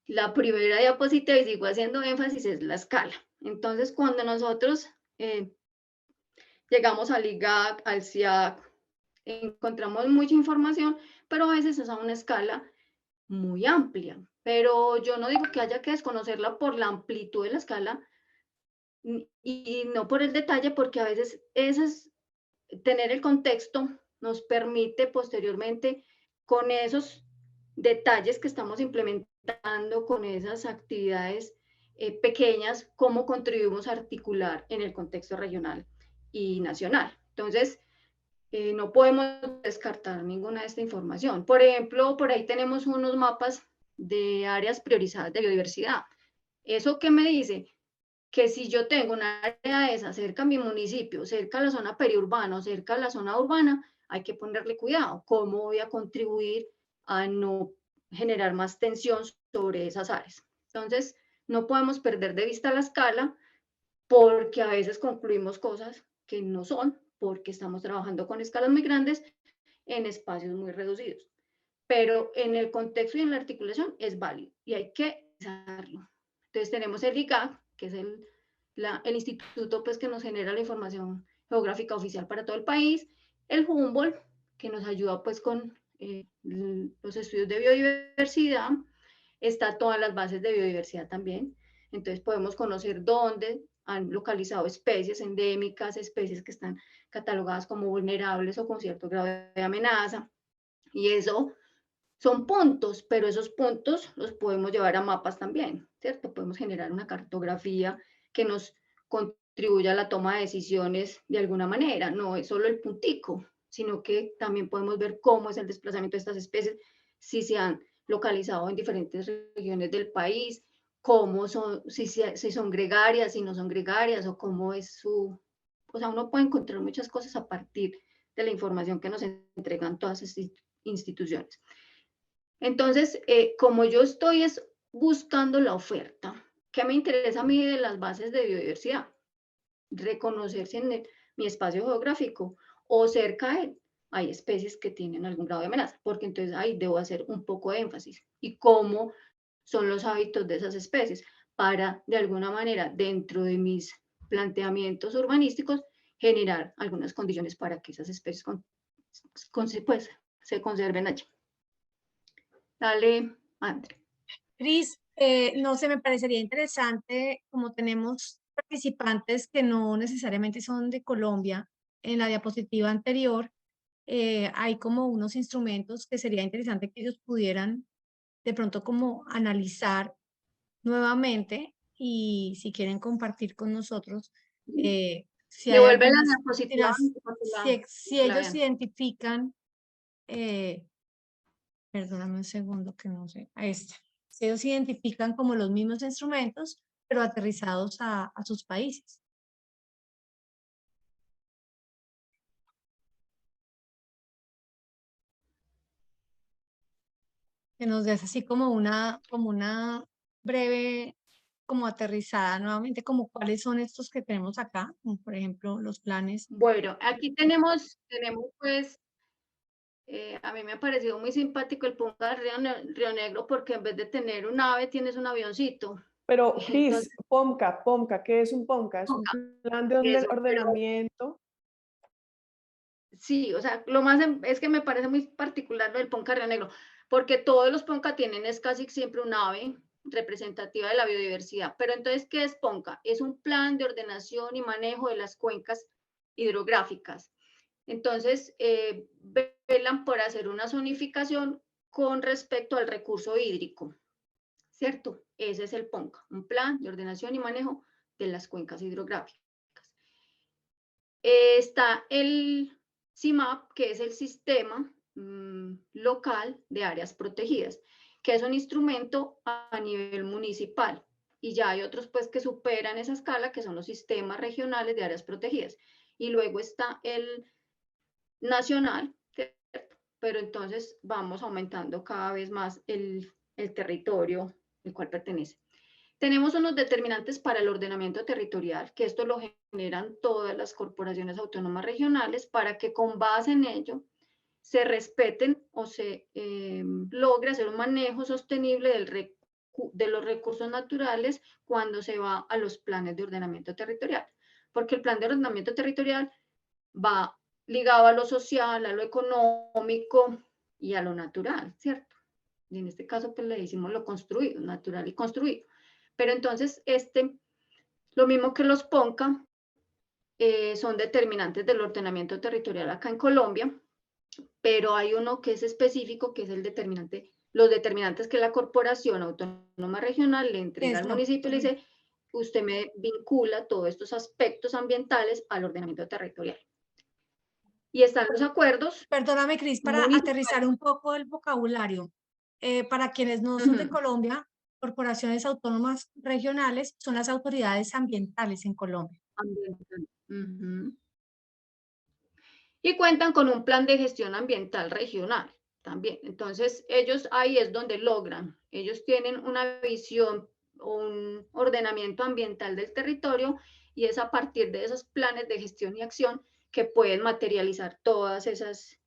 la primera diapositiva, y sigo haciendo énfasis, es la escala. Entonces, cuando nosotros llegamos al IGAC, al CIAC, encontramos mucha información, pero a veces es a una escala muy amplia. Pero yo no digo que haya que desconocerla por la amplitud de la escala y no por el detalle, porque a veces tener el contexto nos permite posteriormente, con esos detalles que estamos implementando, con esas actividades pequeñas, cómo contribuimos a articular en el contexto regional y nacional. Entonces, no podemos descartar ninguna de esta información. Por ejemplo, por ahí tenemos unos mapas de áreas priorizadas de biodiversidad. ¿Eso qué me dice? Que si yo tengo una área de esa cerca a mi municipio, cerca a la zona periurbana o cerca a la zona urbana, hay que ponerle cuidado. ¿Cómo voy a contribuir a no generar más tensión sobre esas áreas? Entonces, no podemos perder de vista la escala porque a veces concluimos cosas que no son, porque estamos trabajando con escalas muy grandes en espacios muy reducidos. Pero en el contexto y en la articulación es válido y hay que usarlo. Entonces tenemos el IGAC, que es el instituto pues, que nos genera la información geográfica oficial para todo el país, el Humboldt, que nos ayuda pues con los estudios de biodiversidad, está todas las bases de biodiversidad también, entonces podemos conocer dónde han localizado especies endémicas, especies que están catalogadas como vulnerables o con cierto grado de amenaza, y eso son puntos, pero esos puntos los podemos llevar a mapas también, ¿cierto? Podemos generar una cartografía que nos contribuya a la toma de decisiones de alguna manera, no es solo el puntico, sino que también podemos ver cómo es el desplazamiento de estas especies, si se han localizado en diferentes regiones del país, cómo son, si son gregarias, si no son gregarias, o cómo es su... O sea, uno puede encontrar muchas cosas a partir de la información que nos entregan todas estas instituciones. Entonces, como yo estoy buscando la oferta, ¿qué me interesa a mí de las bases de biodiversidad? Reconocer si en mi espacio geográfico o cerca de él hay especies que tienen algún grado de amenaza, porque entonces ahí debo hacer un poco de énfasis y cómo son los hábitos de esas especies para, de alguna manera, dentro de mis planteamientos urbanísticos, generar algunas condiciones para que esas especies pues, se conserven allí. Dale, André. Cris, no sé, me parecería interesante, como tenemos participantes que no necesariamente son de Colombia, en la diapositiva anterior hay como unos instrumentos que sería interesante que ellos pudieran de pronto como analizar nuevamente y si quieren compartir con nosotros, si hay Devuelve la algunas, diapositiva para si que la ellos vean. identifican, eh, perdóname un segundo que no sé, ahí está. Si ellos identifican como los mismos instrumentos, pero aterrizados a sus países. Que nos des así como una breve, como aterrizada nuevamente, como cuáles son estos que tenemos acá, como por ejemplo los planes. Bueno, aquí tenemos pues, a mí me ha parecido muy simpático el Punta del Río Negro porque en vez de tener un ave tienes un avioncito. Pero, Entonces, Cris, POMCA, ¿qué es un POMCA? Es un plan de eso, pero ordenamiento. sí, o sea, lo más es que me parece muy particular lo del Ponca Río Negro, porque todos los Ponca tienen es casi siempre un ave representativa de la biodiversidad. Pero entonces, ¿qué es Ponca? Es un plan de ordenación y manejo de las cuencas hidrográficas. Entonces, velan por hacer una zonificación con respecto al recurso hídrico, ¿cierto? Ese es el PONCA, un plan de ordenación y manejo de las cuencas hidrográficas. Está el CIMAP, que es el Sistema Local de Áreas Protegidas, que es un instrumento a nivel municipal. Y ya hay otros pues que superan esa escala, que son los sistemas regionales de áreas protegidas. Y luego está el nacional, ¿cierto? Pero entonces vamos aumentando cada vez más el territorio al cual pertenece. Tenemos unos determinantes para el ordenamiento territorial, que esto lo generan todas las corporaciones autónomas regionales para que con base en ello se respeten o se logre hacer un manejo sostenible de los recursos naturales cuando se va a los planes de ordenamiento territorial. Porque el plan de ordenamiento territorial va ligado a lo social, a lo económico y a lo natural, ¿cierto? Y en este caso, pues le decimos lo construido, natural y construido. Pero entonces, lo mismo que los PONCA, son determinantes del ordenamiento territorial acá en Colombia, pero hay uno que es específico, que es el determinante, los determinantes que la Corporación Autónoma Regional le entrega al Esto. municipio y le dice, usted me vincula todos estos aspectos ambientales al ordenamiento territorial. Y están los acuerdos Perdóname, Cris, para aterrizar municipales. un poco el vocabulario. Para quienes no son de Uh-huh. Colombia, corporaciones autónomas regionales son las autoridades ambientales en Colombia. Ambiental. Uh-huh. Y cuentan con un plan de gestión ambiental regional también. Entonces, ellos ahí es donde logran, ellos tienen una visión, un ordenamiento ambiental del territorio y es a partir de esos planes de gestión y acción que pueden materializar todas esas,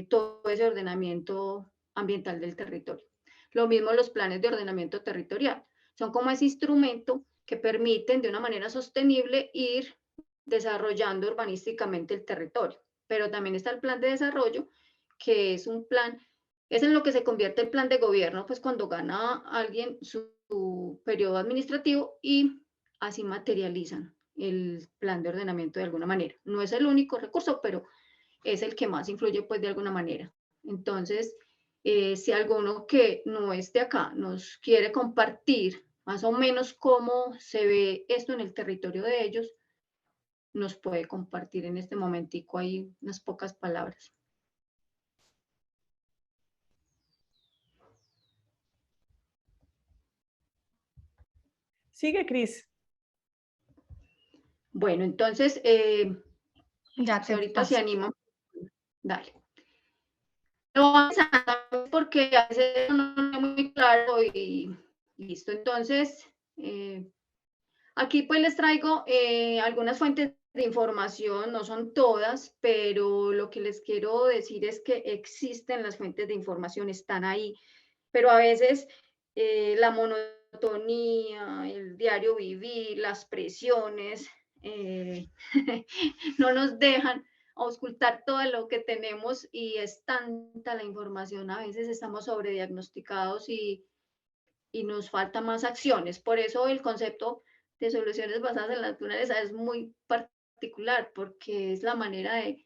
todo ese ordenamiento ambiental del territorio. Lo mismo los planes de ordenamiento territorial. Son como ese instrumento que permiten de una manera sostenible ir desarrollando urbanísticamente el territorio. Pero también está el plan de desarrollo, que es un plan, es en lo que se convierte el plan de gobierno, pues cuando gana alguien su periodo administrativo y así materializan el plan de ordenamiento de alguna manera. No es el único recurso, pero es el que más influye pues de alguna manera. Entonces, si alguno que no es de acá nos quiere compartir más o menos cómo se ve esto en el territorio de ellos, nos puede compartir en este momentico ahí unas pocas palabras. Sigue, Cris. Bueno, entonces, Ya si te ahorita se paso. animan, dale. Lo vamos a hacer porque a veces no es muy claro y listo. Entonces, aquí pues les traigo algunas fuentes de información, no son todas, pero lo que les quiero decir es que existen las fuentes de información, están ahí, pero a veces la monotonía, el diario vivir, las presiones, no nos dejan auscultar todo lo que tenemos y es tanta la información, a veces estamos sobrediagnosticados y y nos faltan más acciones. Por eso el concepto de soluciones basadas en la naturaleza es muy particular, porque es la manera de,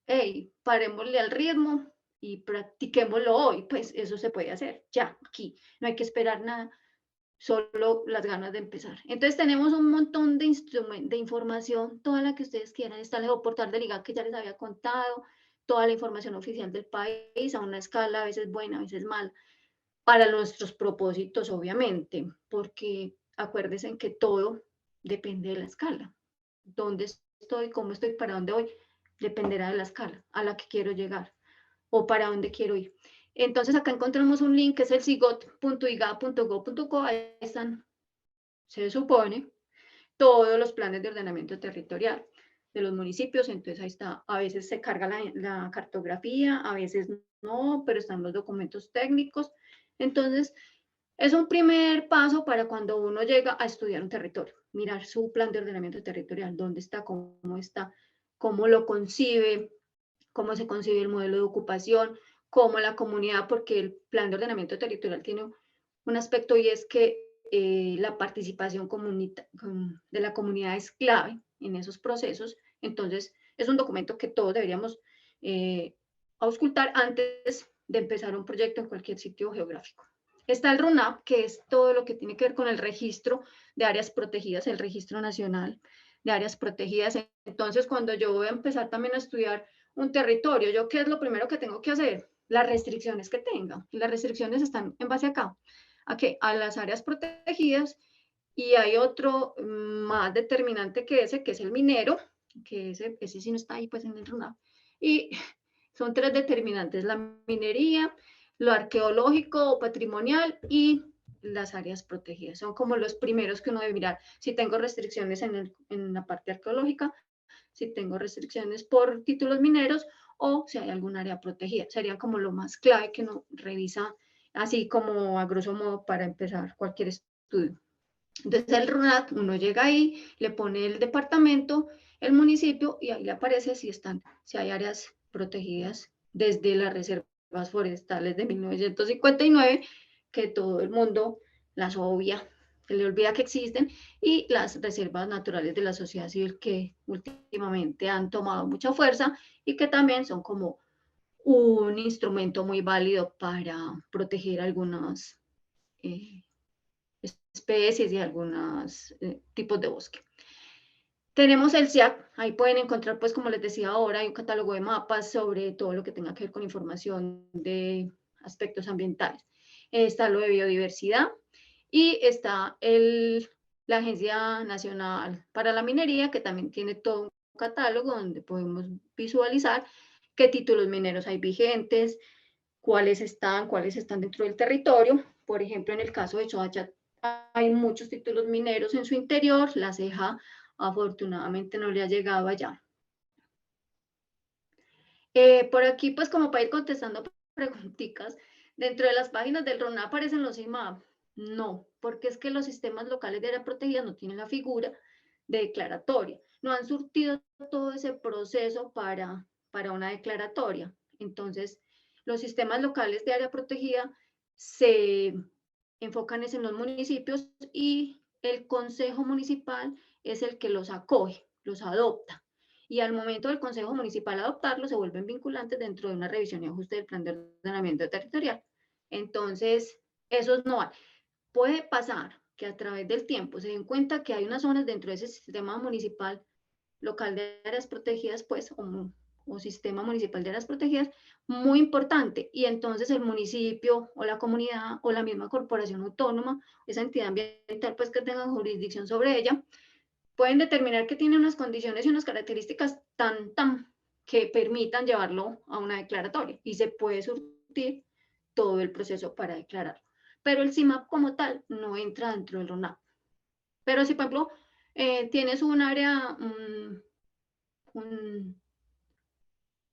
hey, parémosle al ritmo y practiquémoslo hoy. Pues eso se puede hacer ya, aquí. No hay que esperar nada, solo las ganas de empezar. Entonces tenemos un montón de información, toda la que ustedes quieran. Está el portal del IGAC que ya les había contado, toda la información oficial del país, a una escala a veces buena, a veces mala, para nuestros propósitos, obviamente, porque acuérdense que todo depende de la escala. ¿Dónde estoy? ¿Cómo estoy? ¿Para dónde voy? Dependerá de la escala a la que quiero llegar o para dónde quiero ir. Entonces acá encontramos un link que es el sigot.iga.go.co. Ahí están, se supone, todos los planes de ordenamiento territorial de los municipios. Entonces ahí está, a veces se carga la cartografía, a veces no, pero están los documentos técnicos. Entonces es un primer paso para cuando uno llega a estudiar un territorio, mirar su plan de ordenamiento territorial, dónde está, cómo lo concibe, cómo se concibe el modelo de ocupación, cómo la comunidad, porque el plan de ordenamiento territorial tiene un aspecto y es que la participación de la comunidad es clave en esos procesos. Entonces, es un documento que todos deberíamos auscultar antes de empezar un proyecto en cualquier sitio geográfico. Está el RUNAP, que es todo lo que tiene que ver con el registro de áreas protegidas, el registro nacional de áreas protegidas. Entonces, cuando yo voy a empezar también a estudiar un territorio, ¿yo qué es lo primero que tengo que hacer? Las restricciones que tenga. Las restricciones están en base acá, ¿a qué? A las áreas protegidas, y hay otro más determinante que es el minero, que ese sí no está ahí pues en el RUNAP, y son tres determinantes: la minería, lo arqueológico o patrimonial y las áreas protegidas. Son como los primeros que uno debe mirar. Si tengo restricciones en la parte arqueológica, si tengo restricciones por títulos mineros o si hay algún área protegida. Serían como lo más clave que uno revisa, así como a grosso modo para empezar cualquier estudio. Entonces el RUNAT, uno llega ahí, le pone el departamento, el municipio y ahí le aparece si hay áreas protegidas desde las reservas forestales de 1959, que todo el mundo las obvia, se le olvida que existen, y las reservas naturales de la sociedad civil, que últimamente han tomado mucha fuerza y que también son como un instrumento muy válido para proteger algunas especies y algunos tipos de bosque. Tenemos el SIAC, ahí pueden encontrar, pues como les decía ahora, hay un catálogo de mapas sobre todo lo que tenga que ver con información de aspectos ambientales. Está lo de biodiversidad y está la Agencia Nacional para la Minería, que también tiene todo un catálogo donde podemos visualizar qué títulos mineros hay vigentes, cuáles están dentro del territorio. Por ejemplo, en el caso de Soacha hay muchos títulos mineros en su interior, la ceja afortunadamente no le ha llegado allá. Por aquí, pues como para ir contestando preguntitas, dentro de las páginas del RONA aparecen los IMAP. No, porque es que los sistemas locales de área protegida no tienen la figura de declaratoria, no han surtido todo ese proceso para una declaratoria. Entonces, los sistemas locales de área protegida se enfocan en los municipios y el consejo municipal es el que los acoge, los adopta. Y al momento del consejo municipal adoptarlos, se vuelven vinculantes dentro de una revisión y ajuste del plan de ordenamiento territorial. Entonces, eso no hay. Puede pasar que a través del tiempo se den cuenta que hay unas zonas dentro de ese sistema municipal local de áreas protegidas, pues, o sistema municipal de áreas protegidas, muy importante. Y entonces el municipio o la comunidad o la misma corporación autónoma, esa entidad ambiental, pues, que tenga jurisdicción sobre ella, pueden determinar que tiene unas condiciones y unas características tan que permitan llevarlo a una declaratoria y se puede surtir todo el proceso para declararlo. Pero el CIMAP como tal no entra dentro del RONAP. Pero si, por ejemplo, tienes un área,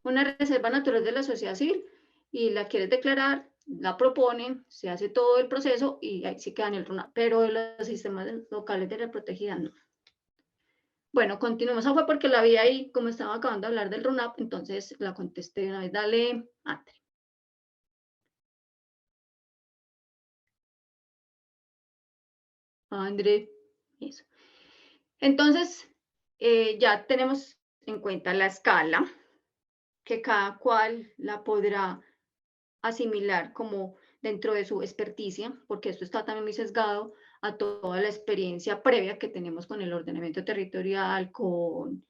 una reserva natural de la sociedad civil y la quieres declarar, la proponen, se hace todo el proceso y ahí sí queda en el RONAP. Pero los sistemas locales de la protegida no. Bueno, continuemos. Eso fue porque la vi ahí, como estaba acabando de hablar del RUNAP, entonces la contesté de una vez. Dale, Andre. André, eso. Entonces, ya tenemos en cuenta la escala, que cada cual la podrá asimilar como dentro de su experticia, porque esto está también muy sesgado a toda la experiencia previa que tenemos con el ordenamiento territorial, con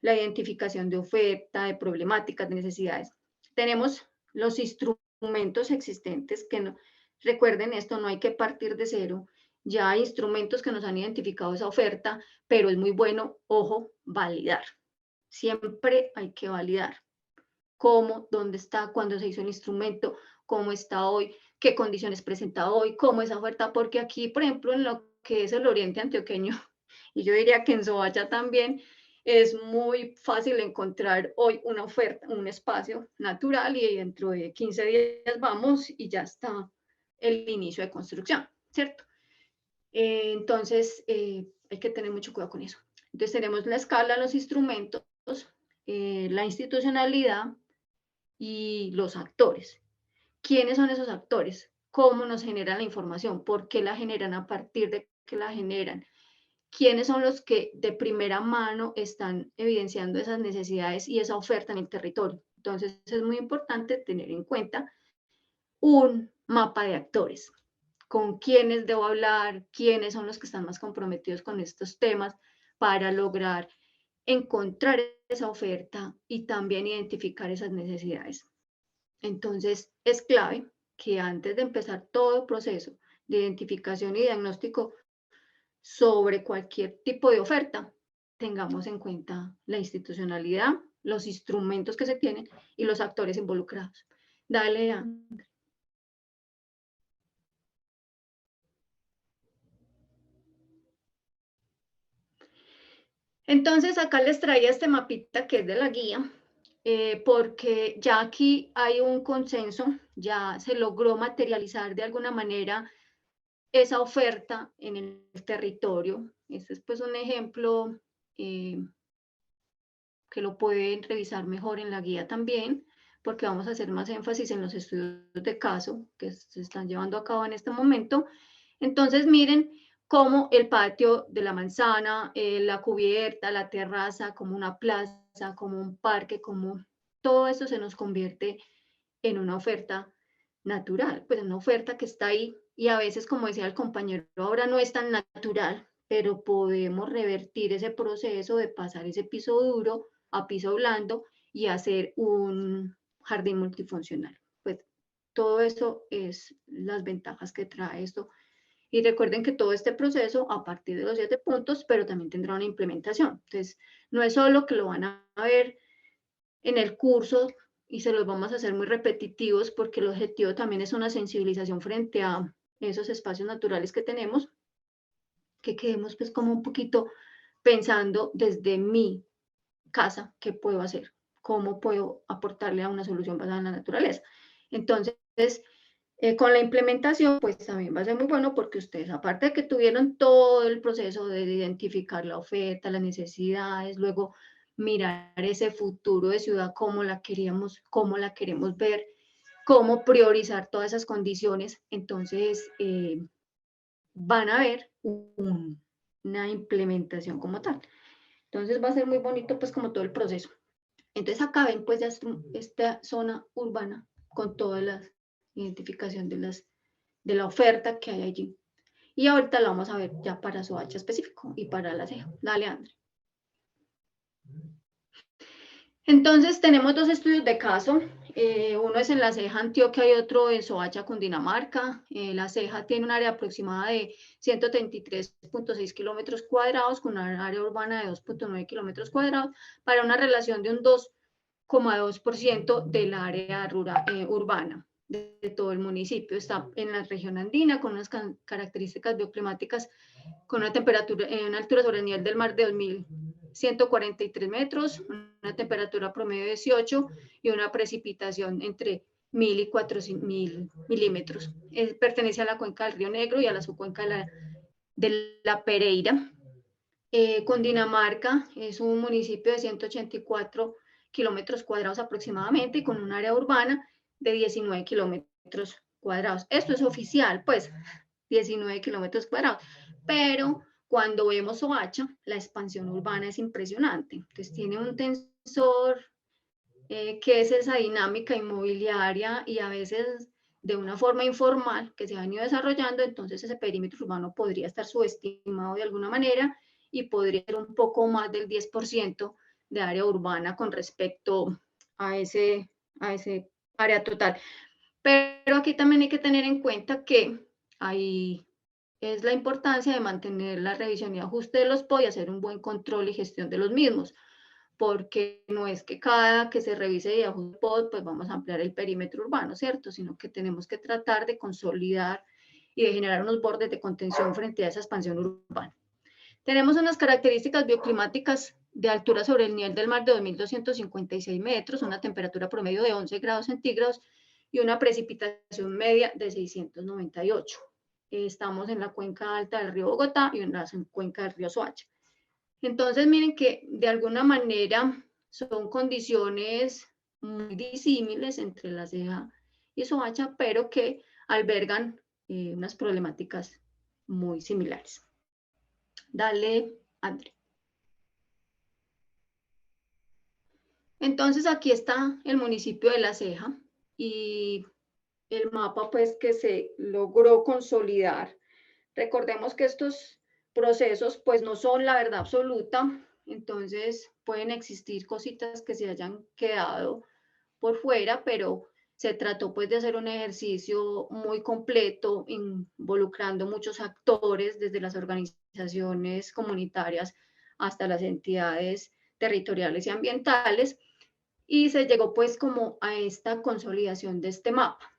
la identificación de oferta, de problemáticas, de necesidades. Tenemos los instrumentos existentes que no, recuerden esto, no hay que partir de cero, ya hay instrumentos que nos han identificado esa oferta, pero es muy bueno, ojo, validar. Siempre hay que validar cómo, dónde está, cuándo se hizo el instrumento, cómo está hoy, qué condiciones presenta hoy, cómo esa oferta, porque aquí, por ejemplo, en lo que es el oriente antioqueño, y yo diría que en Soacha también, es muy fácil encontrar hoy una oferta, un espacio natural y dentro de 15 días vamos y ya está el inicio de construcción, ¿cierto? Entonces, hay que tener mucho cuidado con eso. Entonces, tenemos la escala, los instrumentos, la institucionalidad y los actores. ¿Quiénes son esos actores? ¿Cómo nos generan la información? ¿Por qué la generan? ¿A partir de qué la generan? ¿Quiénes son los que de primera mano están evidenciando esas necesidades y esa oferta en el territorio? Entonces, es muy importante tener en cuenta un mapa de actores. ¿Con quiénes debo hablar? ¿Quiénes son los que están más comprometidos con estos temas para lograr encontrar esa oferta y también identificar esas necesidades? Entonces, es clave que antes de empezar todo el proceso de identificación y diagnóstico sobre cualquier tipo de oferta, tengamos en cuenta la institucionalidad, los instrumentos que se tienen y los actores involucrados. Dale, André. Entonces, acá les traía este mapita que es de la guía, porque ya aquí hay un consenso, ya se logró materializar de alguna manera esa oferta en el territorio. Este es pues un ejemplo que lo pueden revisar mejor en la guía también, porque vamos a hacer más énfasis en los estudios de caso que se están llevando a cabo en este momento. Entonces, miren cómo el patio de la manzana, la cubierta, la terraza, como una plaza, como un parque, como todo eso se nos convierte en una oferta natural, pues una oferta que está ahí y a veces, como decía el compañero, ahora no es tan natural, pero podemos revertir ese proceso de pasar ese piso duro a piso blando y hacer un jardín multifuncional. Pues todo eso es las ventajas que trae esto. Y recuerden que todo este proceso, a partir de los 7 puntos, pero también tendrá una implementación. Entonces, no es solo que lo van a ver en el curso y se los vamos a hacer muy repetitivos porque el objetivo también es una sensibilización frente a esos espacios naturales que tenemos, que quedemos pues como un poquito pensando desde mi casa, ¿qué puedo hacer? ¿Cómo puedo aportarle a una solución basada en la naturaleza? Entonces, con la implementación, pues también va a ser muy bueno porque ustedes, aparte de que tuvieron todo el proceso de identificar la oferta, las necesidades, luego mirar ese futuro de ciudad, cómo la queremos ver, cómo priorizar todas esas condiciones, entonces van a ver una implementación como tal. Entonces va a ser muy bonito pues como todo el proceso. Entonces acá ven pues ya esta zona urbana con toda la identificación de la oferta que hay allí. Y ahorita la vamos a ver ya para Soacha específico y para la ceja. Dale, André. Entonces tenemos 2 estudios de caso. Uno es en la ceja Antioquia y otro en Soacha, Cundinamarca. La ceja tiene un área aproximada de 133.6 kilómetros cuadrados con una área urbana de 2.9 kilómetros cuadrados para una relación de un 2,2% del área rural, urbana de todo el municipio. Está en la región andina con unas características bioclimáticas con una temperatura, una altura sobre el nivel del mar de 2.143 metros, una temperatura promedio de 18 y una precipitación entre 1.000 y 4.000 milímetros. Pertenece a la cuenca del Río Negro y a la subcuenca de la Pereira. Cundinamarca es un municipio de 184 kilómetros cuadrados aproximadamente y con un área urbana de 19 kilómetros cuadrados. Esto es oficial, pues, 19 kilómetros cuadrados. pero cuando vemos Soacha, la expansión urbana es impresionante. Entonces tiene un tensor que es esa dinámica inmobiliaria y a veces de una forma informal que se ha venido desarrollando, entonces ese perímetro urbano podría estar subestimado de alguna manera y podría ser un poco más del 10% de área urbana con respecto a ese área total. Pero aquí también hay que tener en cuenta que hay, es la importancia de mantener la revisión y ajuste de los POD y hacer un buen control y gestión de los mismos, porque no es que cada que se revise y ajuste POD, pues vamos a ampliar el perímetro urbano, ¿cierto? Sino que tenemos que tratar de consolidar y de generar unos bordes de contención frente a esa expansión urbana. Tenemos unas características bioclimáticas de altura sobre el nivel del mar de 2.256 metros, una temperatura promedio de 11 grados centígrados y una precipitación media de 698. Estamos en la cuenca alta del río Bogotá y en la cuenca del río Soacha. Entonces, miren que de alguna manera son condiciones muy disímiles entre La Ceja y Soacha, pero que albergan unas problemáticas muy similares. Dale, André. Entonces, aquí está el municipio de La Ceja y el mapa pues que se logró consolidar. Recordemos que estos procesos pues no son la verdad absoluta, entonces pueden existir cositas que se hayan quedado por fuera, pero se trató pues de hacer un ejercicio muy completo, involucrando muchos actores, desde las organizaciones comunitarias hasta las entidades territoriales y ambientales, y se llegó pues como a esta consolidación de este mapa.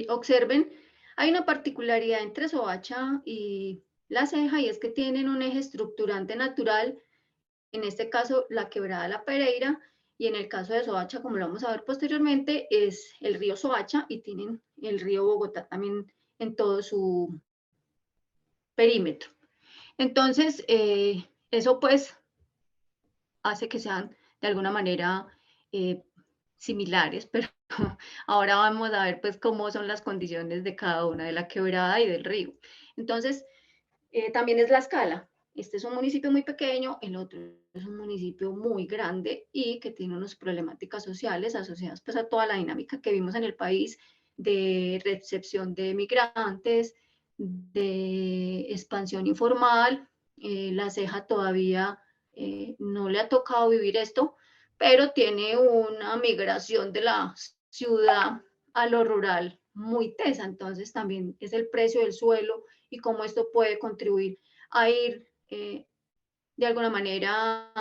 Observen, hay una particularidad entre Soacha y La Ceja, y es que tienen un eje estructurante natural, en este caso la quebrada La Pereira, y en el caso de Soacha, como lo vamos a ver posteriormente, es el río Soacha, y tienen el río Bogotá también en todo su perímetro. Entonces, eso pues hace que sean de alguna manera similares, pero ahora vamos a ver pues cómo son las condiciones de cada una, de la quebrada y del río. Entonces, también es la escala. Este es un municipio muy pequeño, el otro es un municipio muy grande y que tiene unas problemáticas sociales asociadas pues a toda la dinámica que vimos en el país de recepción de migrantes, de expansión informal. La Ceja todavía no le ha tocado vivir esto, pero tiene una migración de la ciudad a lo rural muy tesa, entonces también es el precio del suelo y cómo esto puede contribuir a ir de alguna manera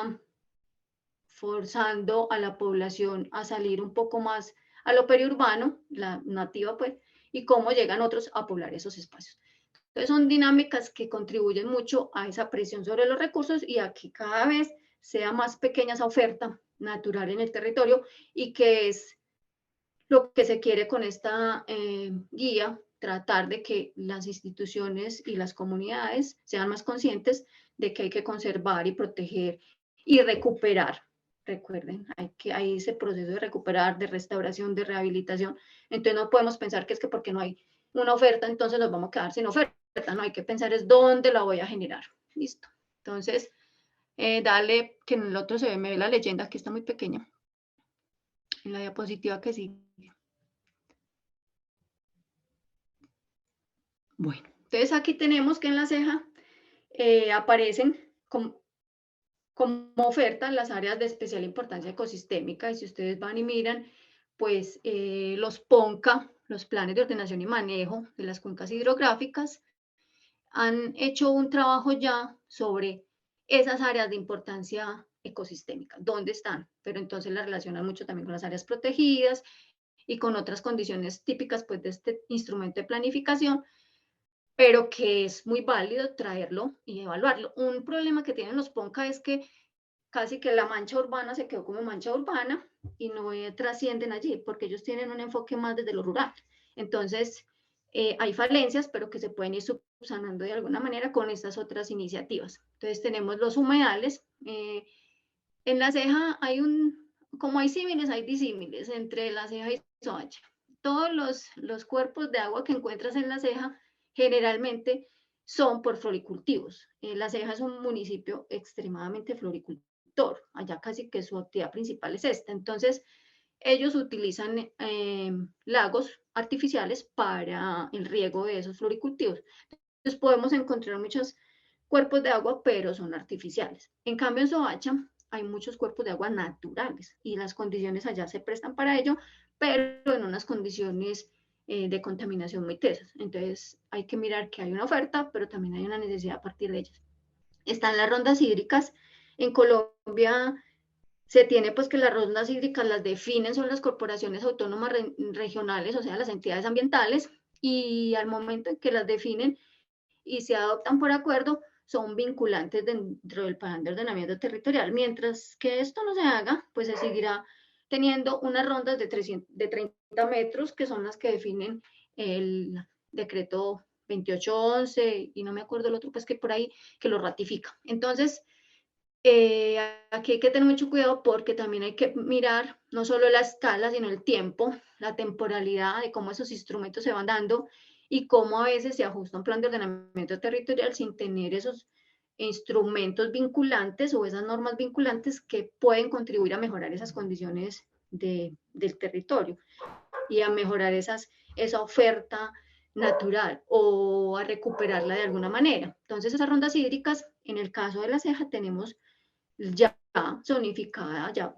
forzando a la población a salir un poco más a lo periurbano, la nativa pues, y cómo llegan otros a poblar esos espacios. Entonces son dinámicas que contribuyen mucho a esa presión sobre los recursos y a que cada vez sea más pequeña esa oferta natural en el territorio, y que es lo que se quiere con esta guía, tratar de que las instituciones y las comunidades sean más conscientes de que hay que conservar y proteger y recuperar. Recuerden, hay ese proceso de recuperar, de restauración, de rehabilitación. Entonces no podemos pensar que es que porque no hay una oferta, entonces nos vamos a quedar sin oferta. No, hay que pensar es dónde la voy a generar. Listo. Entonces, dale, que en el otro se ve, me ve la leyenda, aquí está muy pequeña. En la diapositiva que sigue. Bueno, entonces aquí tenemos que en La Ceja aparecen como oferta las áreas de especial importancia ecosistémica, y si ustedes van y miran, pues los PONCA, los planes de ordenación y manejo de las cuencas hidrográficas, han hecho un trabajo ya sobre esas áreas de importancia ecosistémica, dónde están, pero entonces las relacionan mucho también con las áreas protegidas y con otras condiciones típicas pues de este instrumento de planificación, pero que es muy válido traerlo y evaluarlo. Un problema que tienen los PONCA es que casi que la mancha urbana se quedó como mancha urbana y no trascienden allí, porque ellos tienen un enfoque más desde lo rural. Entonces, hay falencias, pero que se pueden ir subsanando de alguna manera con estas otras iniciativas. Entonces, tenemos los humedales. En La Ceja hay como hay símiles, hay disímiles entre La Ceja y Soacha. Todos los cuerpos de agua que encuentras en La Ceja generalmente son por floricultivos. La Ceja es un municipio extremadamente floricultor, allá casi que su actividad principal es esta. Entonces, ellos utilizan lagos artificiales para el riego de esos floricultivos. Entonces, podemos encontrar muchos cuerpos de agua, pero son artificiales. En cambio, en Soacha hay muchos cuerpos de agua naturales y las condiciones allá se prestan para ello, pero en unas condiciones de contaminación muy tesas. Entonces hay que mirar que hay una oferta, pero también hay una necesidad a partir de ellas. Están las rondas hídricas. En Colombia se tiene pues que las rondas hídricas las definen, son las corporaciones autónomas regionales, o sea, las entidades ambientales, y al momento en que las definen y se adoptan por acuerdo, son vinculantes dentro del plan de ordenamiento territorial. Mientras que esto no se haga, pues se seguirá teniendo unas rondas de 30 metros, que son las que definen el decreto 2811, y no me acuerdo el otro, pues que por ahí, que lo ratifica. Entonces, aquí hay que tener mucho cuidado porque también hay que mirar no solo la escala, sino el tiempo, la temporalidad de cómo esos instrumentos se van dando y cómo a veces se ajusta un plan de ordenamiento territorial sin tener esos instrumentos vinculantes o esas normas vinculantes que pueden contribuir a mejorar esas condiciones del territorio y a mejorar esa oferta natural o a recuperarla de alguna manera. Entonces, esas rondas hídricas, en el caso de La Ceja, tenemos ya zonificada, ya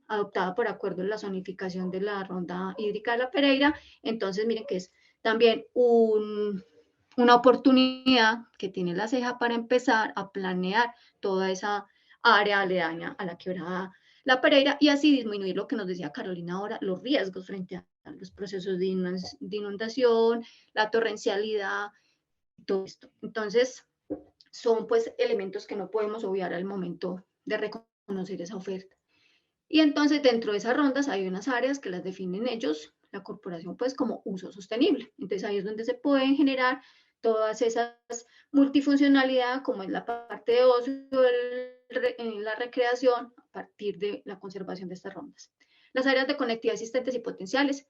adoptada por acuerdo en la zonificación de la ronda hídrica de la Pereira. Entonces, miren que es también una oportunidad que tiene La Ceja para empezar a planear toda esa área aledaña a la quebrada La Pereira y así disminuir lo que nos decía Carolina ahora, los riesgos frente a los procesos de inundación, la torrencialidad, todo esto. Entonces, son pues elementos que no podemos obviar al momento de reconocer esa oferta. Y entonces dentro de esas rondas hay unas áreas que las definen ellos, la corporación, pues como uso sostenible. Entonces ahí es donde se pueden generar todas esas multifuncionalidad, como es la parte de ocio, la recreación, a partir de la conservación de estas rondas. Las áreas de conectividad existentes y potenciales.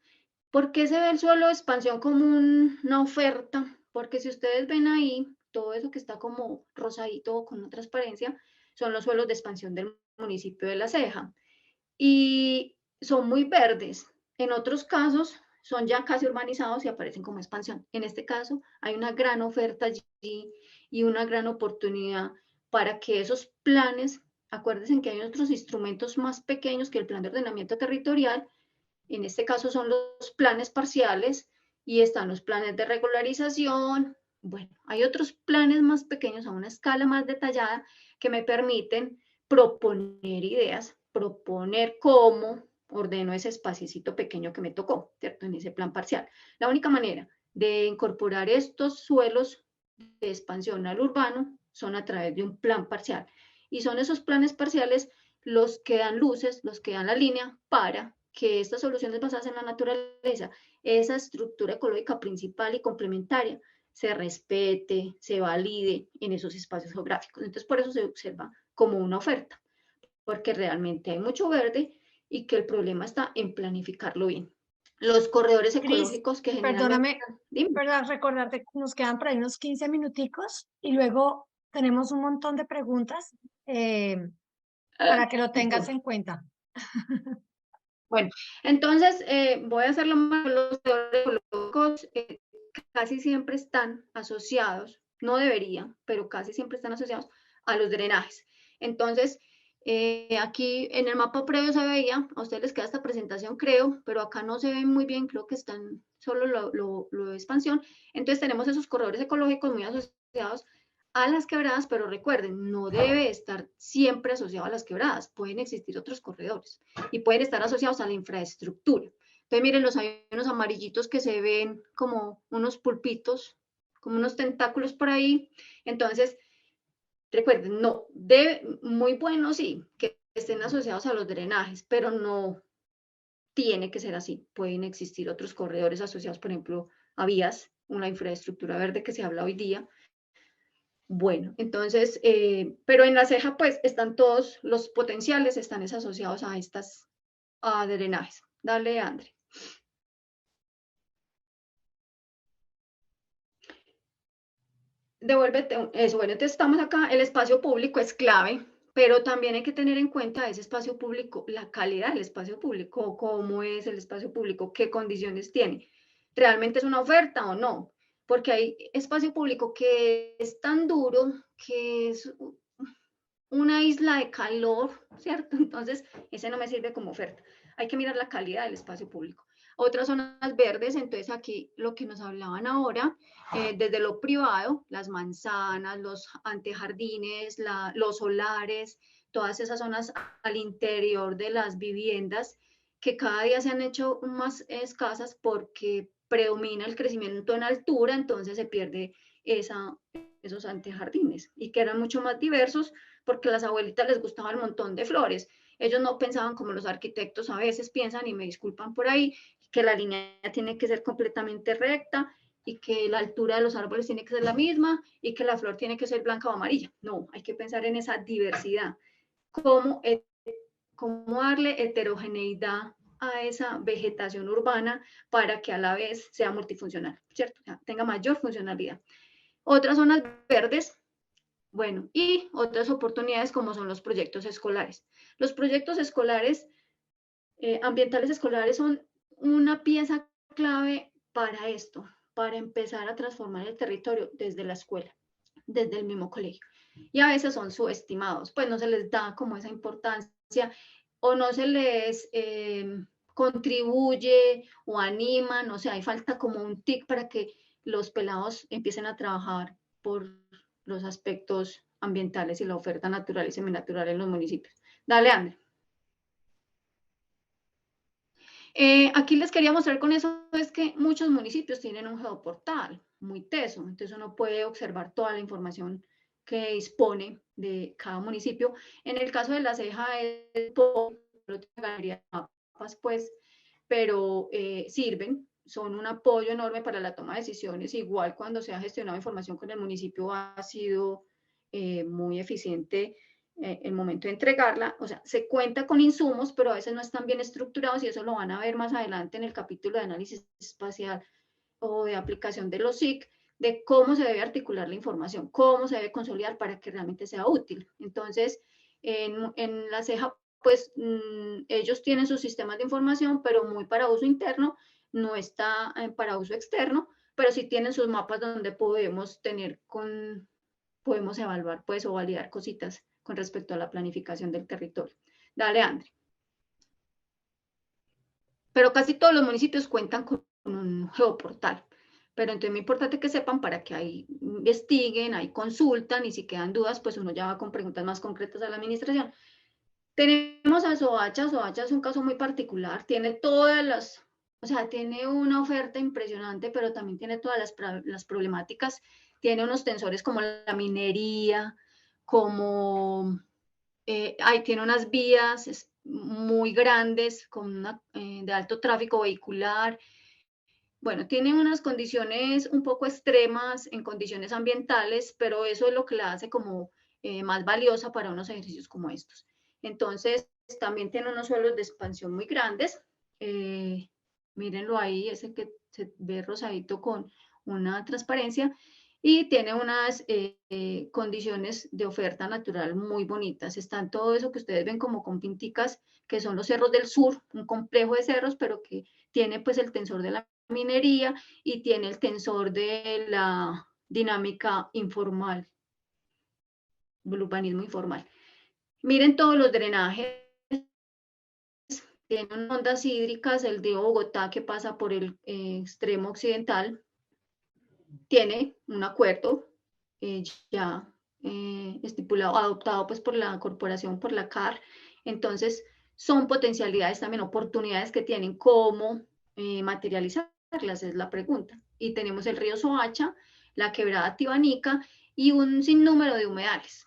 ¿Por qué se ve el suelo de expansión como una oferta? Porque si ustedes ven ahí, todo eso que está como rosadito con una transparencia, son los suelos de expansión del municipio de La Ceja. Y son muy verdes. En otros casos son ya casi urbanizados y aparecen como expansión. En este caso hay una gran oferta allí y una gran oportunidad para que esos planes, acuérdense que hay otros instrumentos más pequeños que el plan de ordenamiento territorial, en este caso son los planes parciales y están los planes de regularización. Bueno, hay otros planes más pequeños a una escala más detallada que me permiten proponer ideas, proponer cómo ordeno ese espacito pequeño que me tocó, ¿cierto? En ese plan parcial. La única manera de incorporar estos suelos de expansión al urbano son a través de un plan parcial. Y son esos planes parciales los que dan luces, los que dan la línea para que estas soluciones basadas en la naturaleza, esa estructura ecológica principal y complementaria, se respete, se valide en esos espacios geográficos. Entonces, por eso se observa como una oferta, porque realmente hay mucho verde y que el problema está en planificarlo bien. Los corredores ecológicos que generalmente... Perdón, recordarte que nos quedan por ahí unos 15 minuticos y luego tenemos un montón de preguntas para que lo tengas en cuenta. Bueno, entonces voy a hacerlo más. Los corredores ecológicos casi siempre están asociados, no deberían, pero casi siempre están asociados a los drenajes. Entonces, aquí en el mapa previo se veía, a ustedes les queda esta presentación creo, pero acá no se ven muy bien, creo que están solo lo de expansión. Entonces tenemos esos corredores ecológicos muy asociados a las quebradas, pero recuerden, no debe estar siempre asociado a las quebradas, pueden existir otros corredores y pueden estar asociados a la infraestructura. Entonces miren, hay unos amarillitos que se ven como unos pulpitos, como unos tentáculos por ahí. Entonces, recuerden, no, muy bueno sí, que estén asociados a los drenajes, pero no tiene que ser así. Pueden existir otros corredores asociados, por ejemplo, a vías, una infraestructura verde que se habla hoy día. Bueno, entonces, pero en La Ceja pues están todos los potenciales, están asociados a estas drenajes. Dale, André. devuélvete eso. Bueno, entonces estamos acá, el espacio público es clave, pero también hay que tener en cuenta ese espacio público, la calidad del espacio público, cómo es el espacio público, qué condiciones tiene. ¿Realmente es una oferta o no? Porque hay espacio público que es tan duro, que es una isla de calor, ¿cierto? Entonces, ese no me sirve como oferta. Hay que mirar la calidad del espacio público. Otras zonas verdes, entonces aquí lo que nos hablaban ahora, desde lo privado, las manzanas, los antejardines, los solares, todas esas zonas al interior de las viviendas que cada día se han hecho más escasas porque predomina el crecimiento en altura, entonces se pierde esos antejardines y que eran mucho más diversos porque a las abuelitas les gustaba el montón de flores. Ellos no pensaban como los arquitectos a veces piensan, y me disculpan por ahí, que la línea tiene que ser completamente recta y que la altura de los árboles tiene que ser la misma y que la flor tiene que ser blanca o amarilla. No, hay que pensar en esa diversidad. ¿Cómo, cómo darle heterogeneidad a esa vegetación urbana para que a la vez sea multifuncional, ¿cierto? O sea, tenga mayor funcionalidad. Otras zonas verdes, bueno, y otras oportunidades como son los proyectos escolares. Los proyectos escolares, ambientales escolares, son una pieza clave para esto, para empezar a transformar el territorio desde la escuela, desde el mismo colegio. Y a veces son subestimados, pues no se les da como esa importancia o no se les contribuye o animan, o sea, hay falta como un tic para que los pelados empiecen a trabajar por los aspectos ambientales y la oferta natural y seminatural en los municipios. Dale, André. Aquí les quería mostrar con eso es que muchos municipios tienen un geoportal muy teso, entonces uno puede observar toda la información que dispone de cada municipio. En el caso de La Ceja, mapas, pues, pero sirven, son un apoyo enorme para la toma de decisiones. Igual cuando se ha gestionado información con el municipio ha sido muy eficiente el momento de entregarla, o sea, se cuenta con insumos, pero a veces no están bien estructurados y eso lo van a ver más adelante en el capítulo de análisis espacial o de aplicación de los SIC, de cómo se debe articular la información, cómo se debe consolidar para que realmente sea útil. Entonces, en La Ceja, pues ellos tienen sus sistemas de información, pero muy para uso interno, no está para uso externo, pero sí tienen sus mapas donde podemos tener podemos evaluar pues o validar cositas con respecto a la planificación del territorio. Dale, André. Pero casi todos los municipios cuentan con un geoportal. Pero entonces es muy importante que sepan para que ahí investiguen, ahí consultan y si quedan dudas, pues uno ya va con preguntas más concretas a la administración. Tenemos a Soacha. Soacha es un caso muy particular, tiene todas las, o sea, tiene una oferta impresionante, pero también tiene todas las problemáticas. Tiene unos tensores como la minería, como ahí tiene unas vías muy grandes con de alto tráfico vehicular. Bueno, tiene unas condiciones un poco extremas en condiciones ambientales, pero eso es lo que la hace como más valiosa para unos ejercicios como estos. Entonces, también tiene unos suelos de expansión muy grandes. Mírenlo ahí, ese que se ve rosadito con una transparencia. Y tiene unas condiciones de oferta natural muy bonitas. Están todo eso que ustedes ven como con pinticas, que son los cerros del sur, un complejo de cerros, pero que tiene pues el tensor de la minería y tiene el tensor de la dinámica informal, el urbanismo informal. Miren todos los drenajes, tienen ondas hídricas, el de Bogotá que pasa por el extremo occidental, tiene un acuerdo ya estipulado, adoptado pues por la corporación, por la CAR, entonces son potencialidades también, oportunidades que tienen cómo materializarlas, es la pregunta. Y tenemos el río Soacha, la quebrada Tibanica y un sinnúmero de humedales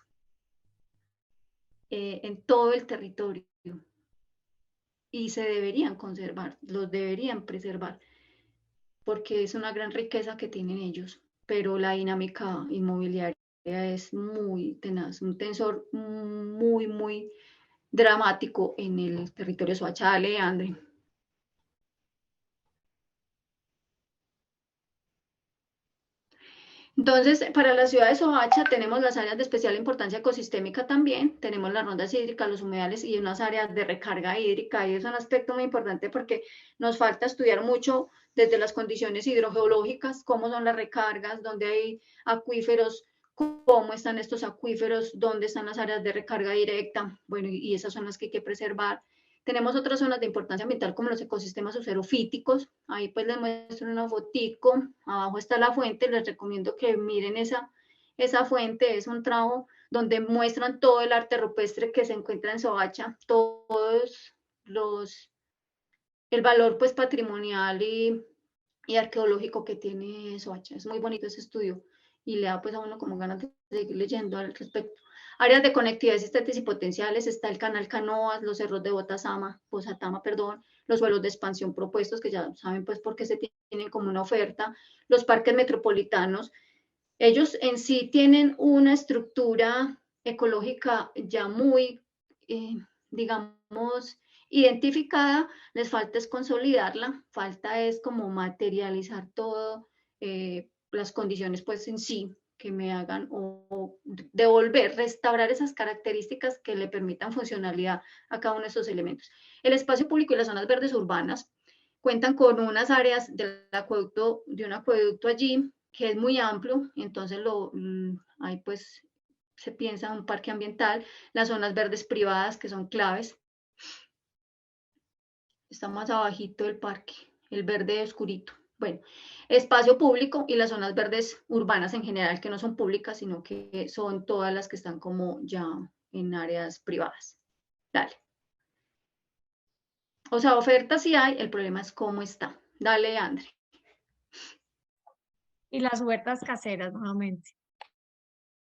en todo el territorio y se deberían conservar, los deberían preservar porque es una gran riqueza que tienen ellos, pero la dinámica inmobiliaria es muy tenaz, un tensor muy, muy dramático en el territorio Soacha. André. Entonces, para la ciudad de Soacha tenemos las áreas de especial importancia ecosistémica también, tenemos las rondas hídricas, los humedales y unas áreas de recarga hídrica, y es un aspecto muy importante porque nos falta estudiar mucho desde las condiciones hidrogeológicas, cómo son las recargas, dónde hay acuíferos, cómo están estos acuíferos, dónde están las áreas de recarga directa, bueno, y esas son las que hay que preservar. Tenemos otras zonas de importancia ambiental como los ecosistemas xerofíticos. Ahí pues les muestro una fotico. Abajo está la fuente. Les recomiendo que miren esa fuente. Es un trabajo donde muestran todo el arte rupestre que se encuentra en Soacha. Todos el valor pues patrimonial y arqueológico que tiene Soacha. Es muy bonito ese estudio y le da pues a uno como ganas de seguir leyendo al respecto. Áreas de conectividad existentes y potenciales, está el canal Canoas, los cerros de Posatama, perdón, los vuelos de expansión propuestos, que ya saben pues por qué se tienen como una oferta, los parques metropolitanos. Ellos en sí tienen una estructura ecológica ya muy, digamos, identificada, les falta es consolidarla, falta es como materializar todo, las condiciones pues en sí que me hagan o devolver, restaurar esas características que le permitan funcionalidad a cada uno de esos elementos. El espacio público y las zonas verdes urbanas cuentan con unas áreas de un acueducto allí que es muy amplio, entonces ahí pues se piensa en un parque ambiental, las zonas verdes privadas que son claves. Está más abajito del parque, el verde oscurito. Bueno, espacio público y las zonas verdes urbanas en general, que no son públicas, sino que son todas las que están como ya en áreas privadas. Dale. O sea, oferta sí hay, el problema es cómo está. Dale, André. Y las huertas caseras, nuevamente.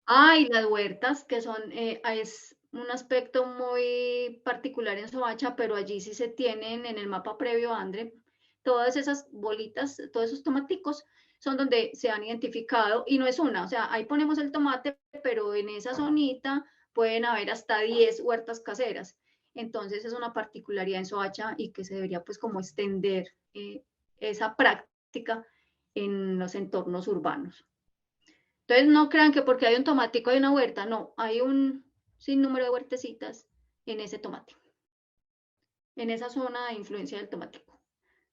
Ah, y las huertas, que son, es un aspecto muy particular en Soacha, pero allí sí se tienen en el mapa previo, André, todas esas bolitas, todos esos tomaticos son donde se han identificado, y no es una, o sea, ahí ponemos el tomate, pero en esa zonita pueden haber hasta 10 huertas caseras. Entonces es una particularidad en Soacha y que se debería pues como extender esa práctica en los entornos urbanos. Entonces no crean que porque hay un tomatico hay una huerta, no, hay un sinnúmero de huertecitas en ese tomate, en esa zona de influencia del tomatico.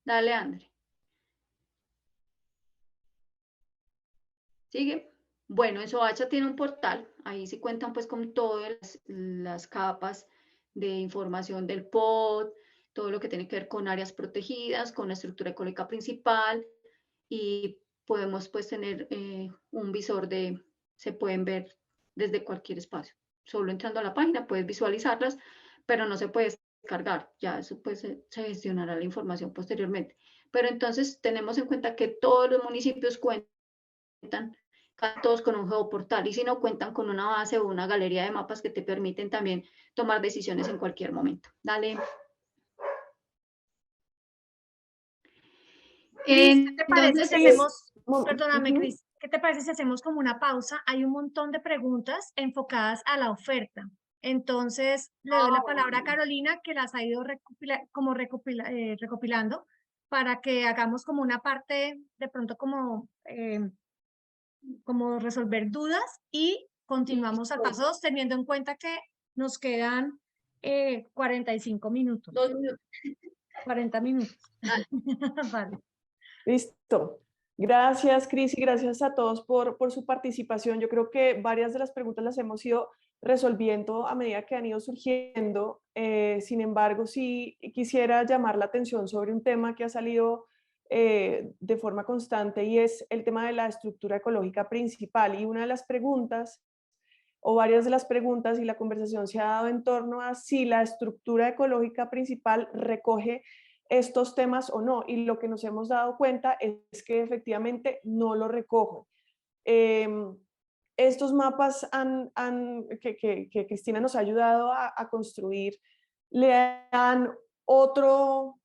Dale, André. ¿Sigue? Bueno, en Soacha tiene un portal, ahí sí cuentan pues con todas las capas de información del POD, todo lo que tiene que ver con áreas protegidas, con la estructura ecológica principal, y podemos pues tener un visor se pueden ver desde cualquier espacio. Solo entrando a la página puedes visualizarlas, pero no se puede descargar, ya eso pues se gestionará la información posteriormente. Pero entonces tenemos en cuenta que todos los municipios cuentan todos con un geoportal, y si no cuentan con una base o una galería de mapas que te permiten también tomar decisiones en cualquier momento. Dale. Cris, ¿qué te parece Entonces, si hacemos, perdóname, Ujú. Cris, ¿qué te parece si hacemos como una pausa? Hay un montón de preguntas enfocadas a la oferta. Entonces, le doy la palabra a Carolina, que las ha ido recopilando, para que hagamos como una parte, de pronto como resolver dudas, y continuamos al paso 2, teniendo en cuenta que nos quedan 45 minutos, 2 minutos. 40 minutos. Dale. Vale. Listo. Gracias, Cris, y gracias a todos por su participación. Yo creo que varias de las preguntas las hemos ido resolviendo a medida que han ido surgiendo. Sin embargo, sí quisiera llamar la atención sobre un tema que ha salido de forma constante, y es el tema de la estructura ecológica principal. Y una de las preguntas, o varias de las preguntas y la conversación se ha dado en torno a si la estructura ecológica principal recoge estos temas o no. Y lo que nos hemos dado cuenta es que efectivamente no lo recoge. Estos mapas que Cristina nos ha ayudado a construir le dan otro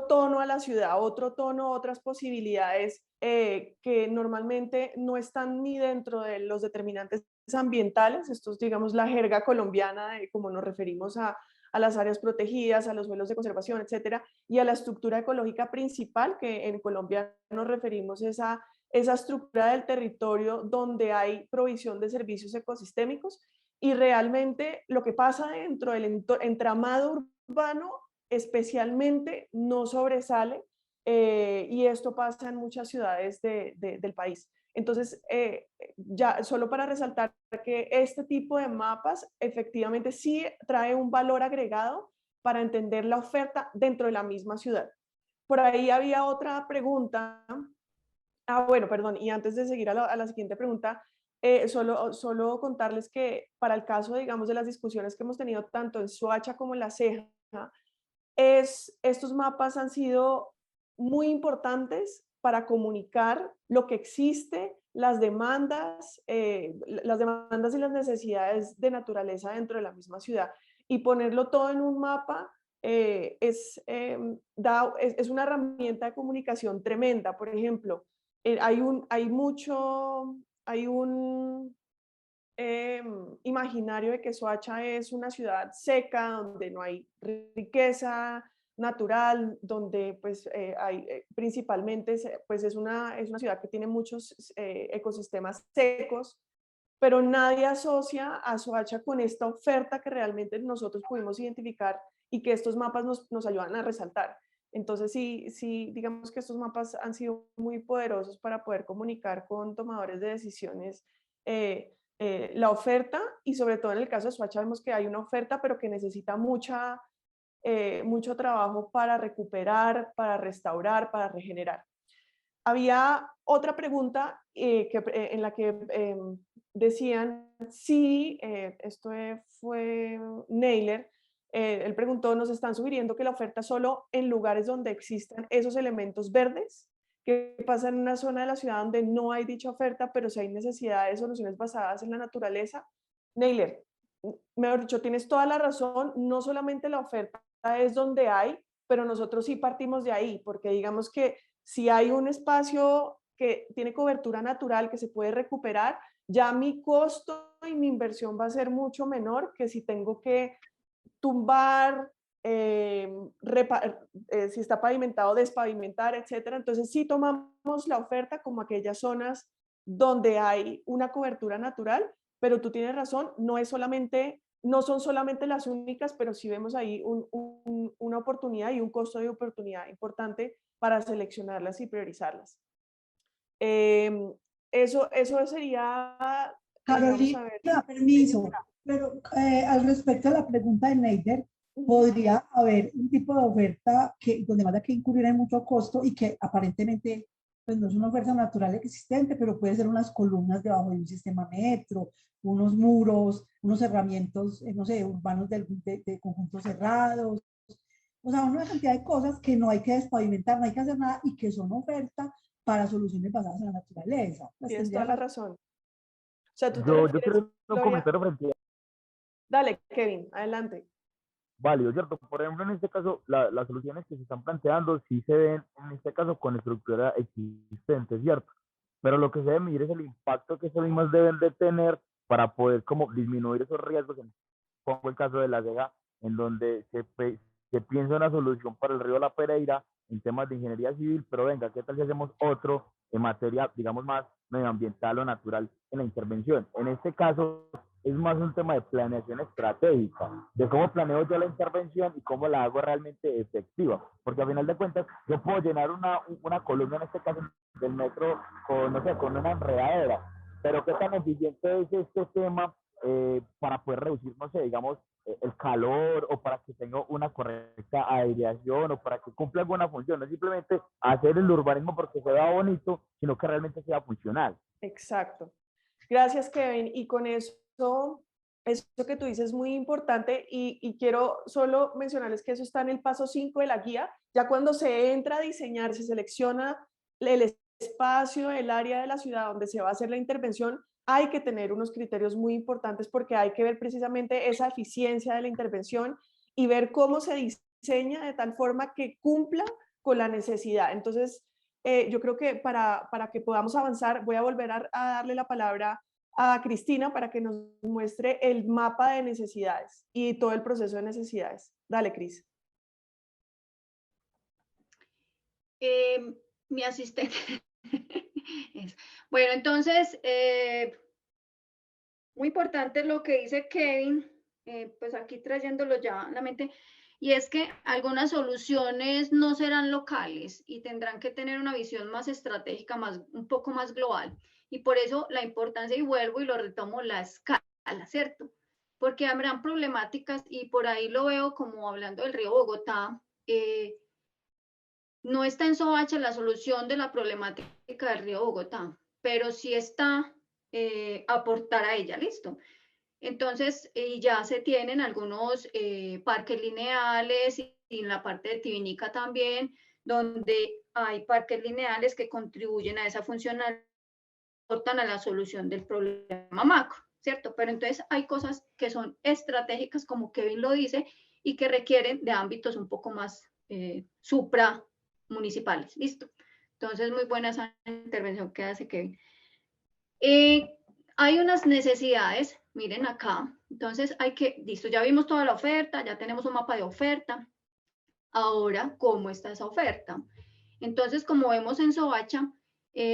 tono a la ciudad, otro tono, otras posibilidades que normalmente no están ni dentro de los determinantes ambientales. Esto es, digamos, la jerga colombiana de cómo nos referimos a las áreas protegidas, a los vuelos de conservación, etcétera, y a la estructura ecológica principal, que en Colombia nos referimos es a esa estructura del territorio donde hay provisión de servicios ecosistémicos y realmente lo que pasa dentro del entramado urbano especialmente no sobresale y esto pasa en muchas ciudades del país. Entonces, ya solo para resaltar que este tipo de mapas efectivamente sí trae un valor agregado para entender la oferta dentro de la misma ciudad. Por ahí había otra pregunta. Bueno, perdón, y antes de seguir a la siguiente pregunta, solo contarles que para el caso, digamos, de las discusiones que hemos tenido tanto en Soacha como en La Ceja, estos mapas han sido muy importantes para comunicar lo que existe, las demandas y las necesidades de naturaleza dentro de la misma ciudad. Y ponerlo todo en un mapa es una herramienta de comunicación tremenda. Por ejemplo, hay un imaginario de que Soacha es una ciudad seca, donde no hay riqueza natural, donde pues principalmente pues es una ciudad que tiene muchos ecosistemas secos, pero nadie asocia a Soacha con esta oferta que realmente nosotros pudimos identificar y que estos mapas nos ayudan a resaltar. Entonces, sí, digamos que estos mapas han sido muy poderosos para poder comunicar con tomadores de decisiones la oferta y sobre todo en el caso de Soacha vemos que hay una oferta, pero que necesita mucho trabajo para recuperar, para restaurar, para regenerar. Había otra pregunta en la que decían si, esto fue Naylor, él preguntó, ¿nos están sugiriendo que la oferta solo en lugares donde existan esos elementos verdes? ¿Qué pasa en una zona de la ciudad donde no hay dicha oferta, pero si hay necesidad de soluciones basadas en la naturaleza? Naylor, mejor dicho, tienes toda la razón, no solamente la oferta es donde hay, pero nosotros sí partimos de ahí, porque digamos que si hay un espacio que tiene cobertura natural, que se puede recuperar, ya mi costo y mi inversión va a ser mucho menor que si tengo que tumbar, si está pavimentado, despavimentar, etcétera. Entonces sí tomamos la oferta como aquellas zonas donde hay una cobertura natural, pero tú tienes razón, no son solamente las únicas, pero sí vemos ahí una oportunidad y un costo de oportunidad importante para seleccionarlas y priorizarlas. Eso sería, digamos, a ver. Carolina, permiso, pero al respecto a la pregunta de Neider, podría haber un tipo de oferta donde más hay que incurrir en mucho costo y que aparentemente pues no es una oferta natural existente, pero puede ser unas columnas debajo de un sistema metro, unos muros, unos cerramientos, no sé, urbanos de conjuntos cerrados, o sea, una cantidad de cosas que no hay que despavimentar, no hay que hacer nada y que son oferta para soluciones basadas en la naturaleza. Pues tienes toda la razón. O sea, tú te Yo refieres, quiero un Gloria. comentario frente a... Dale, Kevin, adelante. Válido, ¿cierto? Por ejemplo, en este caso, las soluciones que se están planteando sí se ven, en este caso, con estructura existente, ¿cierto? Pero lo que se debe medir es el impacto que esas mismas deben de tener para poder como disminuir esos riesgos. Pongo el caso de La Ceja, en donde se piensa una solución para el río La Pereira en temas de ingeniería civil, pero venga, ¿qué tal si hacemos otro en materia, digamos, más medioambiental o natural en la intervención? En este caso, es más un tema de planeación estratégica, de cómo planeo yo la intervención y cómo la hago realmente efectiva, porque al final de cuentas yo puedo llenar una columna, en este caso del metro, con, no sé, con una enredadera, pero qué tan eficiente es este tema para poder reducir, no sé, digamos, el calor o para que tenga una correcta aireación o para que cumpla alguna función, no es simplemente hacer el urbanismo porque se vea bonito, sino que realmente sea funcional. Exacto. Gracias, Kevin. Y con eso que tú dices es muy importante y quiero solo mencionarles que eso está en el paso 5 de la guía. Ya cuando se entra a diseñar, se selecciona el espacio, el área de la ciudad donde se va a hacer la intervención, hay que tener unos criterios muy importantes porque hay que ver precisamente esa eficiencia de la intervención y ver cómo se diseña de tal forma que cumpla con la necesidad. Entonces, yo creo que para que podamos avanzar, voy a volver a darle la palabra a Cristina para que nos muestre el mapa de necesidades y todo el proceso de necesidades. Dale, Cris. Mi asistente, Bueno, entonces, muy importante lo que dice Kevin, pues aquí trayéndolo ya a la mente, y es que algunas soluciones no serán locales y tendrán que tener una visión más estratégica, un poco más global. Y por eso la importancia, y vuelvo y lo retomo, la escala, ¿cierto? Porque habrán problemáticas, y por ahí lo veo como hablando del río Bogotá, no está en Soacha la solución de la problemática del río Bogotá, pero sí está aportar a ella, listo. Entonces, ya se tienen algunos parques lineales y en la parte de Tibinica también, donde hay parques lineales que contribuyen a esa funcionalidad, aportan a la solución del problema macro, ¿cierto? Pero entonces hay cosas que son estratégicas, como Kevin lo dice, y que requieren de ámbitos un poco más supramunicipales, ¿listo? Entonces, muy buena esa intervención que hace Kevin. Hay unas necesidades, miren acá, entonces listo, ya vimos toda la oferta, ya tenemos un mapa de oferta. Ahora, ¿cómo está esa oferta? Entonces, como vemos en Soacha,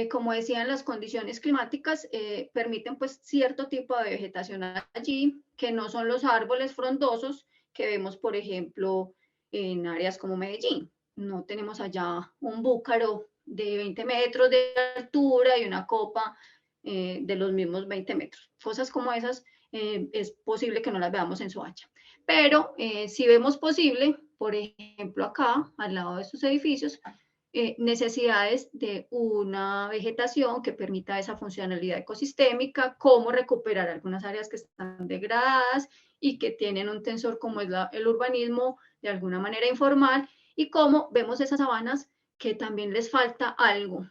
como decían, las condiciones climáticas permiten pues cierto tipo de vegetación allí, que no son los árboles frondosos que vemos, por ejemplo, en áreas como Medellín. No tenemos allá un búcaro de 20 metros de altura y una copa de los mismos 20 metros. Cosas como esas es posible que no las veamos en Soacha. Pero si vemos posible, por ejemplo acá, al lado de estos edificios, necesidades de una vegetación que permita esa funcionalidad ecosistémica, cómo recuperar algunas áreas que están degradadas y que tienen un tensor como es el urbanismo de alguna manera informal, y cómo vemos esas sabanas que también les falta algo.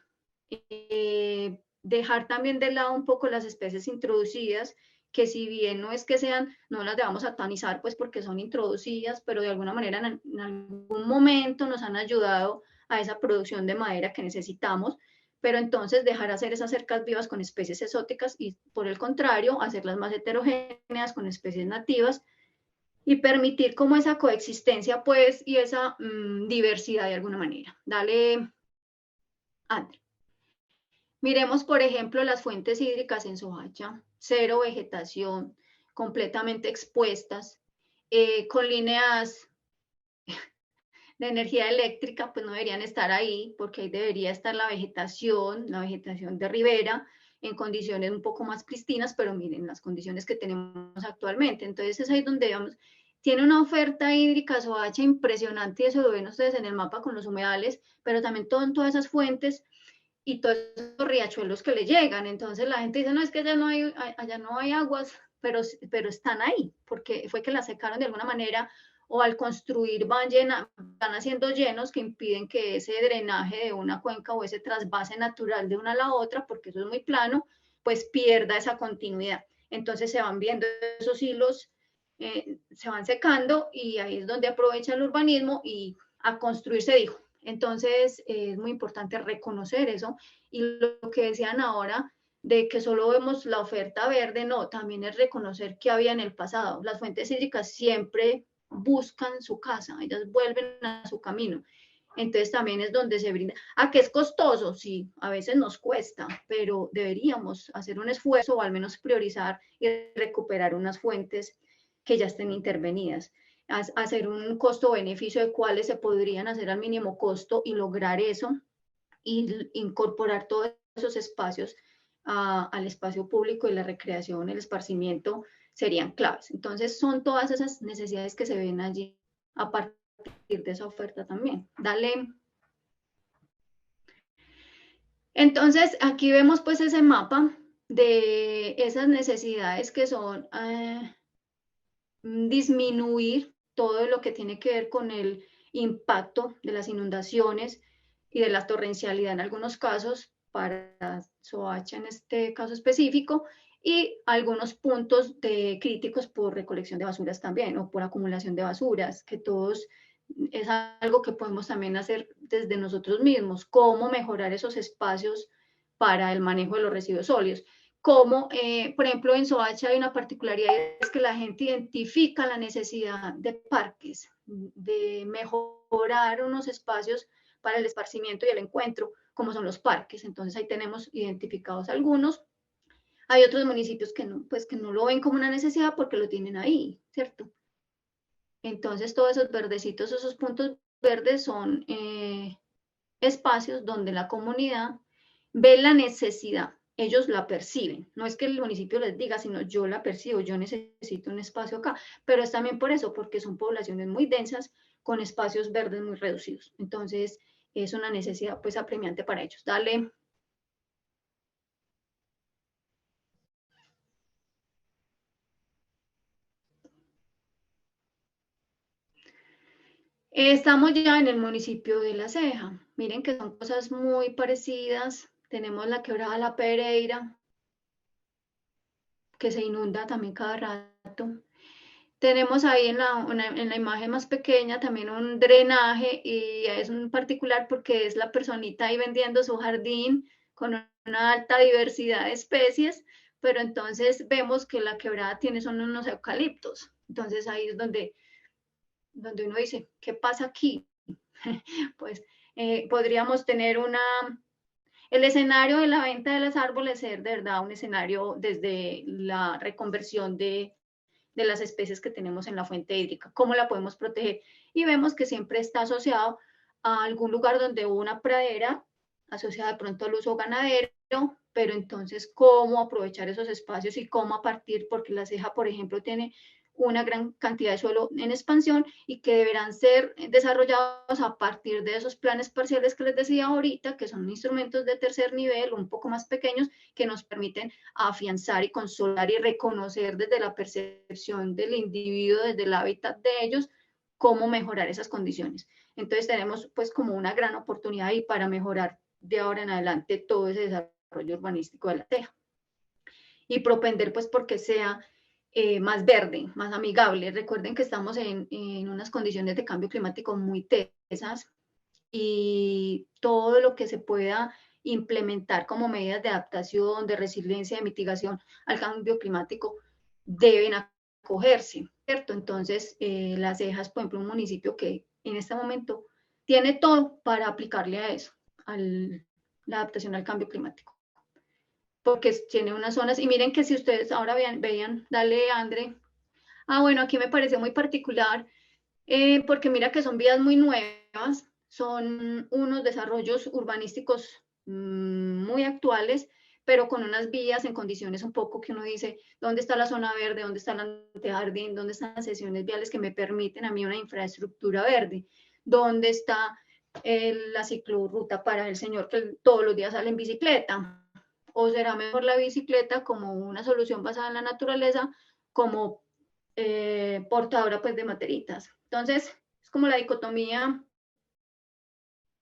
Dejar también de lado un poco las especies introducidas, que si bien no es que sean, no las debamos satanizar pues porque son introducidas, pero de alguna manera en algún momento nos han ayudado a esa producción de madera que necesitamos, pero entonces dejar hacer esas cercas vivas con especies exóticas y por el contrario hacerlas más heterogéneas con especies nativas y permitir como esa coexistencia pues y esa diversidad de alguna manera. Dale, André. Miremos, por ejemplo, las fuentes hídricas en Soacha, cero vegetación, completamente expuestas, con líneas de energía eléctrica, pues no deberían estar ahí, porque ahí debería estar la vegetación de ribera, en condiciones un poco más pristinas, pero miren las condiciones que tenemos actualmente. Entonces es ahí donde, digamos, tiene una oferta hídrica Soacha impresionante, y eso lo ven ustedes en el mapa con los humedales, pero también todas esas fuentes y todos esos riachuelos que le llegan. Entonces la gente dice, no, es que allá no hay aguas, pero están ahí, porque fue que las secaron de alguna manera, o al construir van haciendo llenos que impiden que ese drenaje de una cuenca o ese trasvase natural de una a la otra, porque eso es muy plano, pues pierda esa continuidad. Entonces se van viendo esos hilos, se van secando, y ahí es donde aprovecha el urbanismo y a construir se dijo. Entonces, es muy importante reconocer eso. Y lo que decían ahora, de que solo vemos la oferta verde, no, también es reconocer qué había en el pasado. Las fuentes hídricas siempre buscan su casa, ellas vuelven a su camino. Entonces, también es donde se brinda. ¿A qué es costoso? Sí, a veces nos cuesta, pero deberíamos hacer un esfuerzo o al menos priorizar y recuperar unas fuentes que ya estén intervenidas. Hacer un costo-beneficio de cuáles se podrían hacer al mínimo costo y lograr eso, y incorporar todos esos espacios al espacio público y la recreación, el esparcimiento serían claves. Entonces son todas esas necesidades que se ven allí a partir de esa oferta también. Dale. Entonces aquí vemos pues ese mapa de esas necesidades que son disminuir todo lo que tiene que ver con el impacto de las inundaciones y de la torrencialidad en algunos casos, para Soacha en este caso específico, y algunos puntos críticos por recolección de basuras también, o por acumulación de basuras, que todos es algo que podemos también hacer desde nosotros mismos, cómo mejorar esos espacios para el manejo de los residuos sólidos. Como, por ejemplo, en Soacha hay una particularidad, es que la gente identifica la necesidad de parques, de mejorar unos espacios para el esparcimiento y el encuentro, como son los parques. Entonces ahí tenemos identificados algunos. Hay otros municipios que no, pues que no lo ven como una necesidad porque lo tienen ahí, ¿cierto? Entonces todos esos verdecitos, esos puntos verdes son espacios donde la comunidad ve la necesidad, ellos la perciben, no es que el municipio les diga, sino yo la percibo, yo necesito un espacio acá, pero es también por eso, porque son poblaciones muy densas con espacios verdes muy reducidos, entonces es una necesidad pues apremiante para ellos. Dale. Estamos ya en el municipio de La Ceja. Miren que son cosas muy parecidas. Tenemos la quebrada La Pereira, que se inunda también cada rato. Tenemos ahí en la imagen más pequeña también un drenaje y es un particular porque es la personita ahí vendiendo su jardín con una alta diversidad de especies, pero entonces vemos que la quebrada tiene son unos eucaliptos. Entonces ahí es donde uno dice, ¿qué pasa aquí? Pues podríamos tener el escenario de la venta de los árboles ser de verdad un escenario desde la reconversión de las especies que tenemos en la fuente hídrica, cómo la podemos proteger. Y vemos que siempre está asociado a algún lugar donde hubo una pradera, asociada de pronto al uso ganadero, pero entonces cómo aprovechar esos espacios y cómo a partir, porque la ceja, por ejemplo, tiene una gran cantidad de suelo en expansión y que deberán ser desarrollados a partir de esos planes parciales que les decía ahorita, que son instrumentos de tercer nivel, un poco más pequeños, que nos permiten afianzar y consolidar y reconocer desde la percepción del individuo, desde el hábitat de ellos, cómo mejorar esas condiciones. Entonces tenemos pues como una gran oportunidad ahí para mejorar de ahora en adelante todo ese desarrollo urbanístico de la ceja. Y propender pues porque sea más verde, más amigable. Recuerden que estamos en unas condiciones de cambio climático muy tesas y todo lo que se pueda implementar como medidas de adaptación, de resiliencia, de mitigación al cambio climático deben acogerse, ¿cierto? Entonces, Las Cejas, por ejemplo, un municipio que en este momento tiene todo para aplicarle a eso, a la adaptación al cambio climático. Porque tiene unas zonas, y miren que si ustedes ahora veían, dale, André. Ah, bueno, aquí me parece muy particular, porque mira que son vías muy nuevas, son unos desarrollos urbanísticos muy actuales, pero con unas vías en condiciones un poco que uno dice, ¿dónde está la zona verde? ¿Dónde está el antejardín? ¿Dónde están las sesiones viales que me permiten a mí una infraestructura verde? ¿Dónde está la ciclorruta para el señor que todos los días sale en bicicleta? ¿O será mejor la bicicleta como una solución basada en la naturaleza, como portadora pues de materitas? Entonces, es como la dicotomía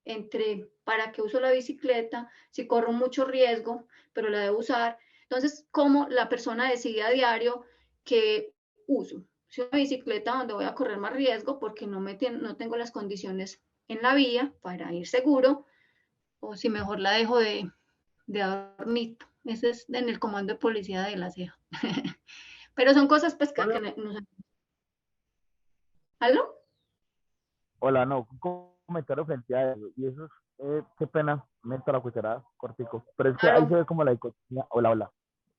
entre para qué uso la bicicleta, si corro mucho riesgo, pero la debo usar. Entonces, cómo la persona decide a diario qué uso. Si una bicicleta donde voy a correr más riesgo porque no tengo las condiciones en la vía para ir seguro, o si mejor la dejo de adornito. Ese es en el comando de policía de La Ceja. Pero son cosas pues que nos... ¿Aló? Hola, no, un comentario frente a eso, y eso es, qué pena, meto la cucharada, cortico, pero es que ahí Claro. se ve como la dicotomía, hola,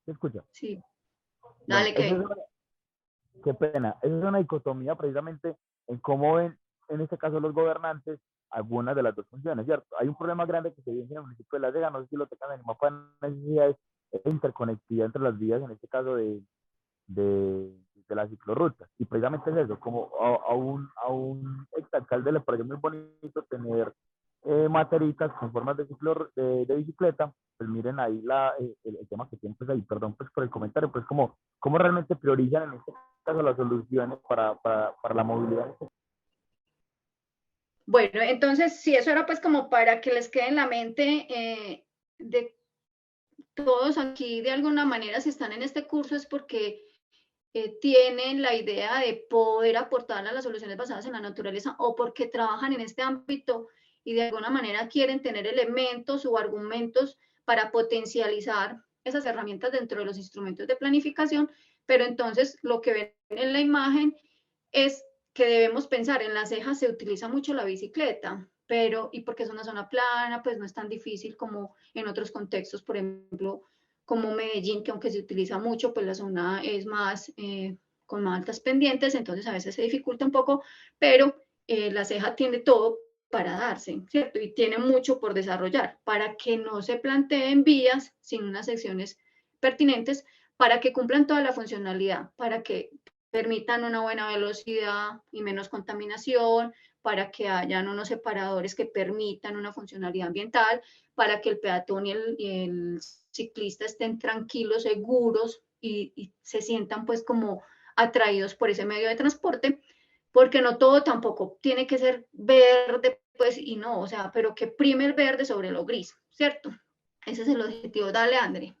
¿se escucha? Sí. Bueno, Dale, Kevin. qué pena, esa es una dicotomía precisamente en cómo ven, en este caso, los gobernantes, algunas de las dos funciones, ¿cierto? Hay un problema grande que se vive en el municipio de La Vega, no sé si lo tengan en el mapa de necesidades, es la interconectividad entre las vías, en este caso de la ciclorruta. Y precisamente es eso, como a un exalcalde le parece muy bonito tener materitas con formas de bicicleta, pues miren ahí el tema que tienen pues ahí, perdón pues por el comentario, pues como realmente priorizan en este caso las soluciones para la movilidad. Bueno, entonces, sí, eso era pues como para que les quede en la mente de todos aquí, de alguna manera, si están en este curso es porque tienen la idea de poder aportar a las soluciones basadas en la naturaleza o porque trabajan en este ámbito y de alguna manera quieren tener elementos o argumentos para potencializar esas herramientas dentro de los instrumentos de planificación, pero entonces lo que ven en la imagen es que debemos pensar. En La Ceja se utiliza mucho la bicicleta, pero, y porque es una zona plana, pues no es tan difícil como en otros contextos, por ejemplo, como Medellín, que aunque se utiliza mucho, pues la zona es más, con más altas pendientes, entonces a veces se dificulta un poco, pero La Ceja tiene todo para darse, ¿cierto? Y tiene mucho por desarrollar, para que no se planteen vías sin unas secciones pertinentes, para que cumplan toda la funcionalidad, para que permitan una buena velocidad y menos contaminación, para que hayan unos separadores que permitan una funcionalidad ambiental, para que el peatón y el ciclista estén tranquilos, seguros y se sientan pues como atraídos por ese medio de transporte, porque no todo tampoco tiene que ser verde, pues, y no, o sea, pero que prime el verde sobre lo gris, ¿cierto? Ese es el objetivo. Dale, André.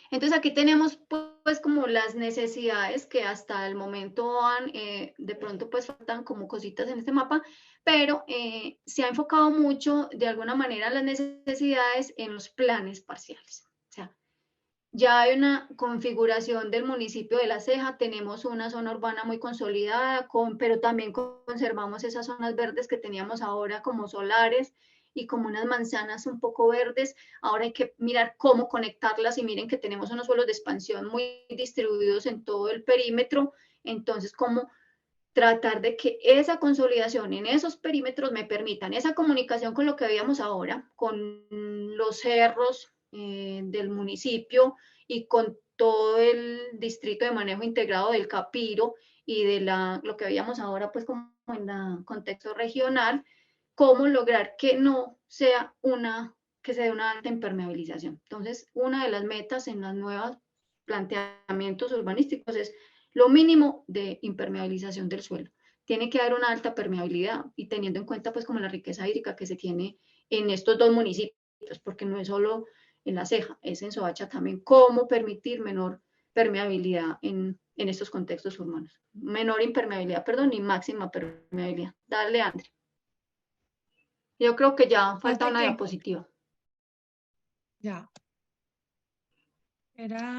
Entonces aquí tenemos pues como las necesidades que hasta el momento han, de pronto pues faltan como cositas en este mapa, pero se ha enfocado mucho de alguna manera las necesidades en los planes parciales. O sea, ya hay una configuración del municipio de La Ceja, tenemos una zona urbana muy consolidada, pero también conservamos esas zonas verdes que teníamos ahora como solares y como unas manzanas un poco verdes. Ahora hay que mirar cómo conectarlas y miren que tenemos unos suelos de expansión muy distribuidos en todo el perímetro, entonces cómo tratar de que esa consolidación en esos perímetros me permitan esa comunicación con lo que veíamos ahora, con los cerros del municipio y con todo el distrito de manejo integrado del Capiro y de lo que veíamos ahora pues como en el contexto regional, cómo lograr que no sea que se dé una alta impermeabilización. Entonces, una de las metas en los nuevos planteamientos urbanísticos es lo mínimo de impermeabilización del suelo. Tiene que haber una alta permeabilidad y teniendo en cuenta pues como la riqueza hídrica que se tiene en estos dos municipios, porque no es solo en La Ceja, es en Soacha también, cómo permitir menor permeabilidad en estos contextos urbanos. Menor impermeabilidad, perdón, y máxima permeabilidad. Dale, André. Yo creo que ya falta una diapositiva. Ya.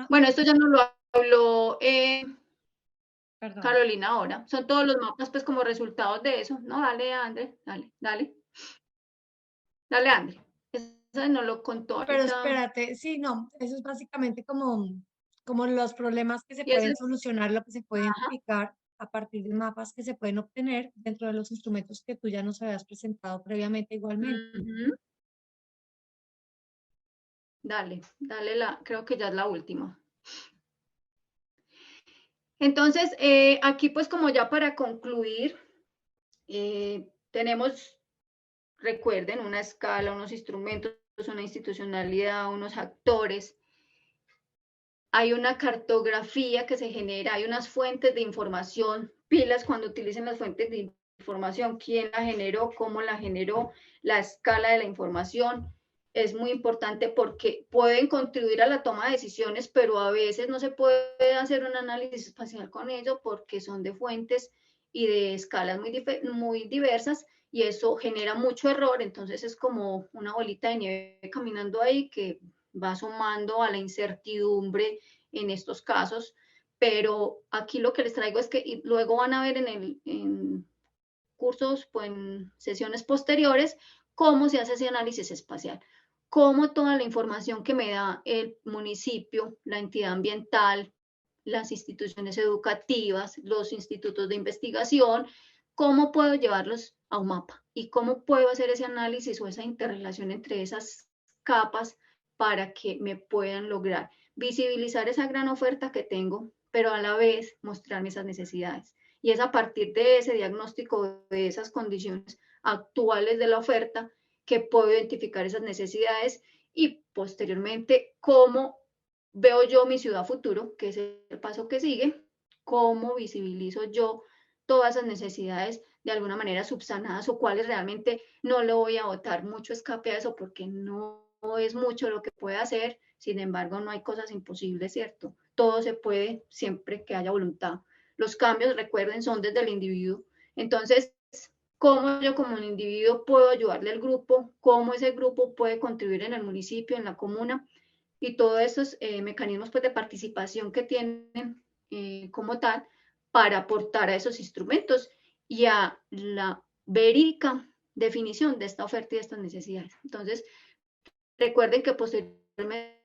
Bueno, esto ya nos lo habló Perdón. Carolina ahora. Son todos los mapas pues como resultados de eso. No, dale, André, dale. Dale, André. Eso no lo contó ahorita. Pero espérate, sí, no, eso es básicamente como los problemas que se Y eso pueden es- solucionar, lo que se puede identificar a partir de mapas que se pueden obtener dentro de los instrumentos que tú ya nos habías presentado previamente igualmente. Ujú. Dale, creo que ya es la última. Entonces, aquí pues como ya para concluir, tenemos, recuerden, una escala, unos instrumentos, una institucionalidad, unos actores. Hay una cartografía que se genera, hay unas fuentes de información, pilas cuando utilicen las fuentes de información, quién la generó, cómo la generó, la escala de la información. Es muy importante porque pueden contribuir a la toma de decisiones, pero a veces no se puede hacer un análisis espacial con ello porque son de fuentes y de escalas muy diversas y eso genera mucho error, entonces es como una bolita de nieve caminando ahí que va sumando a la incertidumbre en estos casos, pero aquí lo que les traigo es que luego van a ver en cursos, pues en sesiones posteriores, cómo se hace ese análisis espacial, cómo toda la información que me da el municipio, la entidad ambiental, las instituciones educativas, los institutos de investigación, cómo puedo llevarlos a un mapa y cómo puedo hacer ese análisis o esa interrelación entre esas capas para que me puedan lograr visibilizar esa gran oferta que tengo, pero a la vez mostrarme esas necesidades. Y es a partir de ese diagnóstico de esas condiciones actuales de la oferta que puedo identificar esas necesidades y posteriormente cómo veo yo mi ciudad futuro, que es el paso que sigue, cómo visibilizo yo todas esas necesidades de alguna manera subsanadas o cuáles realmente no le voy a botar mucho escape a eso porque no es mucho lo que puede hacer, sin embargo no hay cosas imposibles, ¿cierto? Todo se puede siempre que haya voluntad. Los cambios, recuerden, son desde el individuo. Entonces, ¿cómo yo como un individuo puedo ayudarle al grupo? ¿Cómo ese grupo puede contribuir en el municipio, en la comuna? Y todos esos mecanismos pues, de participación que tienen como tal para aportar a esos instrumentos y a la verídica definición de esta oferta y de estas necesidades. Entonces, recuerden que posteriormente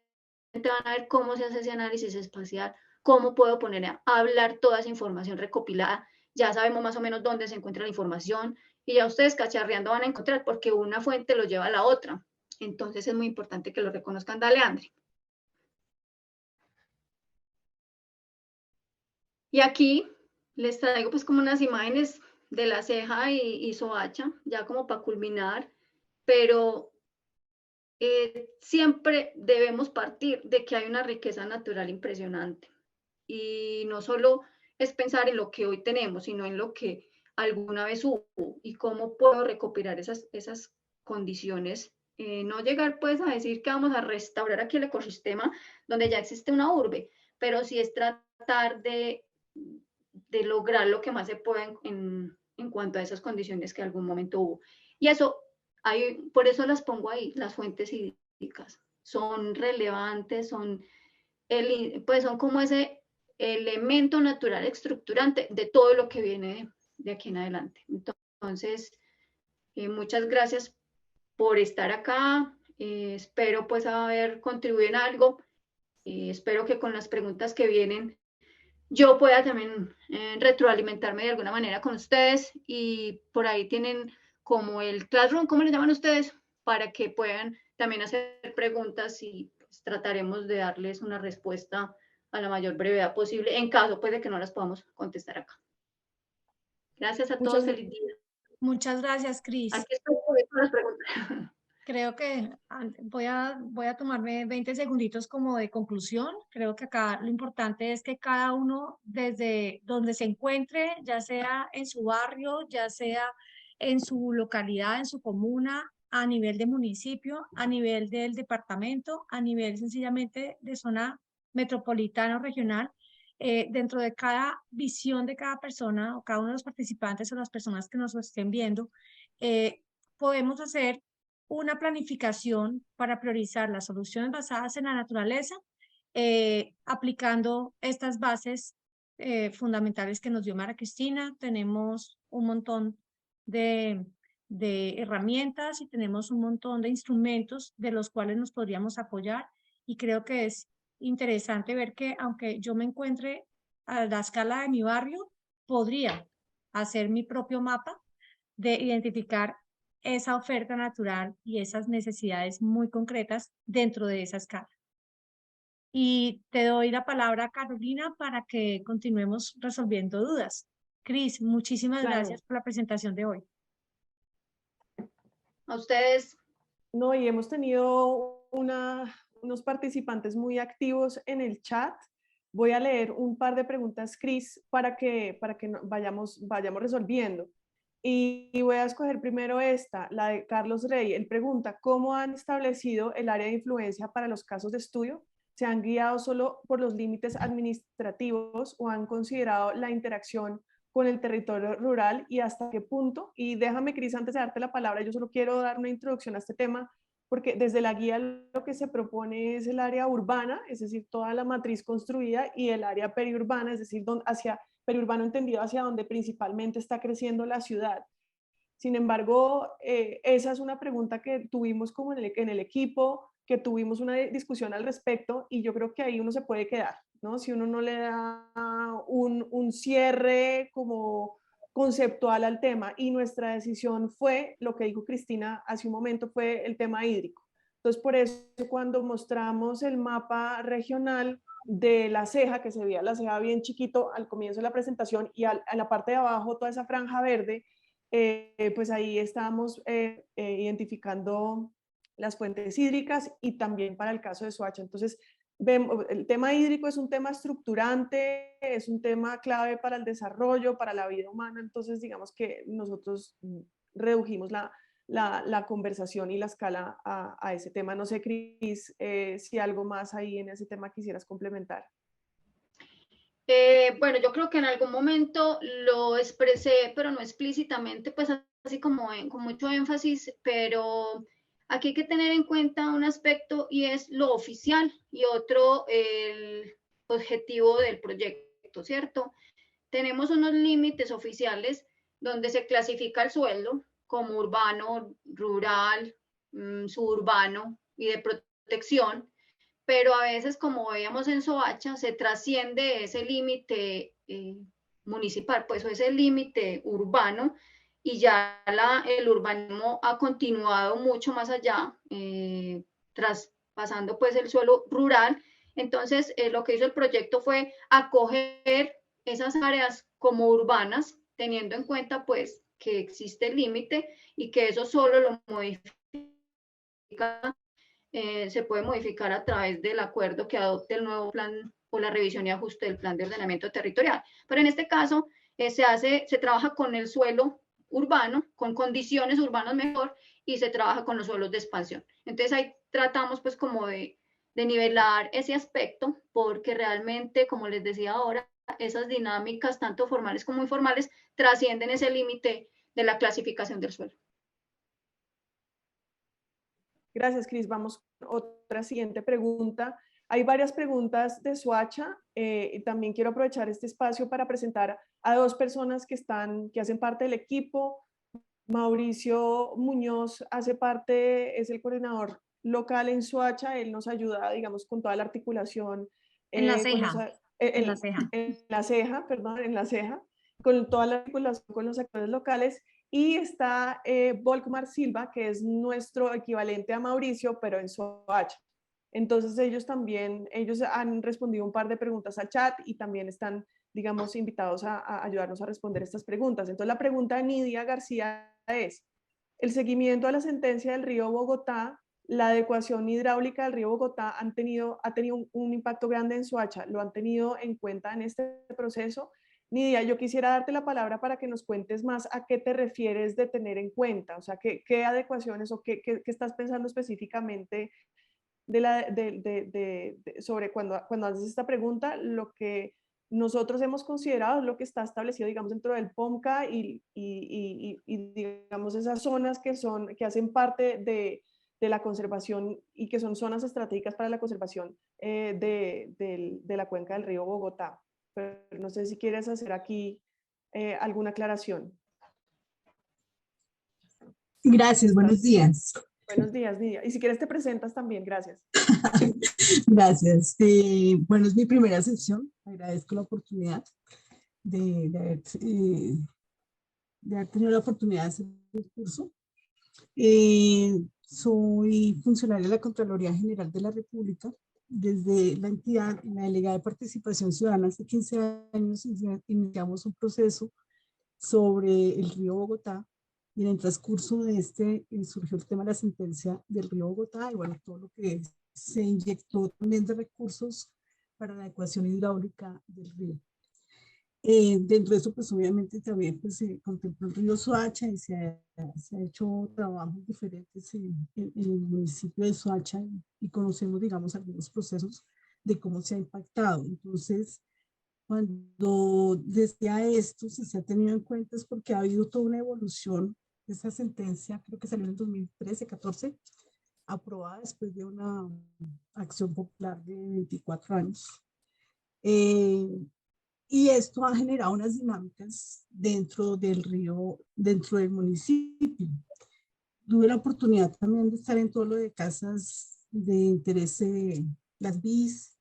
van a ver cómo se hace ese análisis espacial, cómo puedo poner a hablar toda esa información recopilada. Ya sabemos más o menos dónde se encuentra la información y ya ustedes cacharreando van a encontrar porque una fuente lo lleva a la otra. Entonces es muy importante que lo reconozcan. Dale, André. Y aquí les traigo pues como unas imágenes de La Ceja y Soacha, ya como para culminar, pero siempre debemos partir de que hay una riqueza natural impresionante. Y no solo es pensar en lo que hoy tenemos, sino en lo que alguna vez hubo y cómo puedo recopilar esas condiciones. No llegar pues a decir que vamos a restaurar aquí el ecosistema donde ya existe una urbe, pero sí es tratar de lograr lo que más se pueda en cuanto a esas condiciones que en algún momento hubo. Y eso, por eso las pongo ahí, las fuentes hídricas. Son relevantes, pues son como ese elemento natural estructurante de todo lo que viene de aquí en adelante. Entonces, muchas gracias por estar acá. Espero pues haber contribuido en algo. Espero que con las preguntas que vienen yo pueda también retroalimentarme de alguna manera con ustedes y por ahí tienen como el Classroom, ¿cómo le llaman ustedes? Para que puedan también hacer preguntas y pues, trataremos de darles una respuesta a la mayor brevedad posible en caso pues de que no las podamos contestar acá. Gracias a todos, feliz día. Muchas gracias, Cris. Aquí estoy con las preguntas. Creo que voy a tomarme 20 segunditos como de conclusión. Creo que acá lo importante es que cada uno desde donde se encuentre, ya sea en su barrio, ya sea en su localidad, en su comuna, a nivel de municipio, a nivel del departamento, a nivel sencillamente de zona metropolitana o regional, dentro de cada visión de cada persona o cada uno de los participantes o las personas que nos estén viendo, podemos hacer una planificación para priorizar las soluciones basadas en la naturaleza, aplicando estas bases fundamentales que nos dio Mara Cristina. Tenemos un montón de herramientas y tenemos un montón de instrumentos de los cuales nos podríamos apoyar, y creo que es interesante ver que aunque yo me encuentre a la escala de mi barrio, podría hacer mi propio mapa de identificar esa oferta natural y esas necesidades muy concretas dentro de esa escala. Y te doy la palabra, Carolina, para que continuemos resolviendo dudas. Cris, muchísimas gracias por la presentación de hoy. A ustedes. No, y hemos tenido unos participantes muy activos en el chat. Voy a leer un par de preguntas, Cris, para que vayamos resolviendo. Y voy a escoger primero esta, la de Carlos Rey. Él pregunta, ¿cómo han establecido el área de influencia para los casos de estudio? ¿Se han guiado solo por los límites administrativos o han considerado la interacción con el territorio rural y hasta qué punto? Y déjame, Cris, antes de darte la palabra, yo solo quiero dar una introducción a este tema, porque desde la guía lo que se propone es el área urbana, es decir, toda la matriz construida, y el área periurbana, es decir, periurbano entendido hacia donde principalmente está creciendo la ciudad. Sin embargo, esa es una pregunta que tuvimos como en el equipo, que tuvimos una discusión al respecto, y yo creo que ahí uno se puede quedar, ¿no? Si uno no le da un cierre como conceptual al tema, y nuestra decisión fue, lo que dijo Cristina hace un momento, fue el tema hídrico. Entonces, por eso cuando mostramos el mapa regional de La Ceja, que se veía La Ceja bien chiquito al comienzo de la presentación, y a la parte de abajo toda esa franja verde, pues ahí estábamos identificando las fuentes hídricas, y también para el caso de Soacha. Entonces, el tema hídrico es un tema estructurante, es un tema clave para el desarrollo, para la vida humana. Entonces, digamos que nosotros redujimos la conversación y la escala a ese tema. No sé, Cris, si algo más ahí en ese tema quisieras complementar. Bueno, yo creo que en algún momento lo expresé, pero no explícitamente, pues así como con mucho énfasis, pero aquí hay que tener en cuenta un aspecto y es lo oficial y otro el objetivo del proyecto, ¿cierto? tenemos unos límites oficiales donde se clasifica el suelo como urbano, rural, suburbano y de protección, pero a veces, como veíamos en Soacha, se trasciende ese límite municipal, pues, o ese límite urbano, y ya el urbanismo ha continuado mucho más allá, traspasando pues el suelo rural. Entonces, lo que hizo el proyecto fue acoger esas áreas como urbanas, teniendo en cuenta pues que existe el límite y que eso solo lo modifica, se puede modificar a través del acuerdo que adopte el nuevo plan o la revisión y ajuste del plan de ordenamiento territorial. Pero en este caso se trabaja con el suelo urbano, con condiciones urbanas mejor, y se trabaja con los suelos de expansión. Entonces ahí tratamos pues como de nivelar ese aspecto, porque realmente, como les decía ahora, esas dinámicas, tanto formales como informales, trascienden ese límite de la clasificación del suelo. Gracias, Cris. Vamos a otra siguiente pregunta. Hay varias preguntas de Soacha y también quiero aprovechar este espacio para presentar a dos personas que hacen parte del equipo. Mauricio Muñoz es el coordinador local en Soacha. Él nos ayuda, digamos, con toda la articulación. En la ceja. En la ceja. En la ceja, con toda la articulación con los actores locales. Y está Volkmar Silva, que es nuestro equivalente a Mauricio, pero en Soacha. Entonces ellos han respondido un par de preguntas al chat y también están, digamos, invitados a ayudarnos a responder estas preguntas. Entonces la pregunta de Nidia García es: el seguimiento a la sentencia del río Bogotá, la adecuación hidráulica del río Bogotá ha tenido un impacto grande en Soacha. ¿Lo han tenido en cuenta en este proceso? Nidia, yo quisiera darte la palabra para que nos cuentes más a qué te refieres de tener en cuenta, o sea, qué adecuaciones o qué estás pensando específicamente sobre cuando haces esta pregunta. Lo que nosotros hemos considerado es lo que está establecido, digamos, dentro del POMCA y digamos, esas zonas que hacen parte de la conservación y que son zonas estratégicas para la conservación de la cuenca del río Bogotá. Pero no sé si quieres hacer aquí alguna aclaración. Gracias, buenos días. Buenos días, Nidia. Y si quieres te presentas también, gracias. Gracias. Bueno, es mi primera sesión. Agradezco la oportunidad de haber tenido la oportunidad de hacer el curso. Soy funcionaria de la Contraloría General de la República. Desde la entidad, en la Delegada de Participación Ciudadana, hace 15 años iniciamos un proceso sobre el río Bogotá, y en el transcurso de surgió el tema de la sentencia del río Bogotá y bueno, todo lo que se inyectó también de recursos para la adecuación hidráulica del río. Dentro de eso, pues obviamente también pues, se contempló el río Soacha y se ha hecho trabajos diferentes en el municipio de Soacha y conocemos, digamos, algunos procesos de cómo se ha impactado. Entonces, cuando decía esto, si se ha tenido en cuenta es porque ha habido toda una evolución. Esa sentencia creo que salió en 2013-14, aprobada después de una acción popular de 24 años. Y esto ha generado unas dinámicas dentro del río, dentro del municipio. Tuve la oportunidad también de estar en todo lo de casas de interés, las BIS,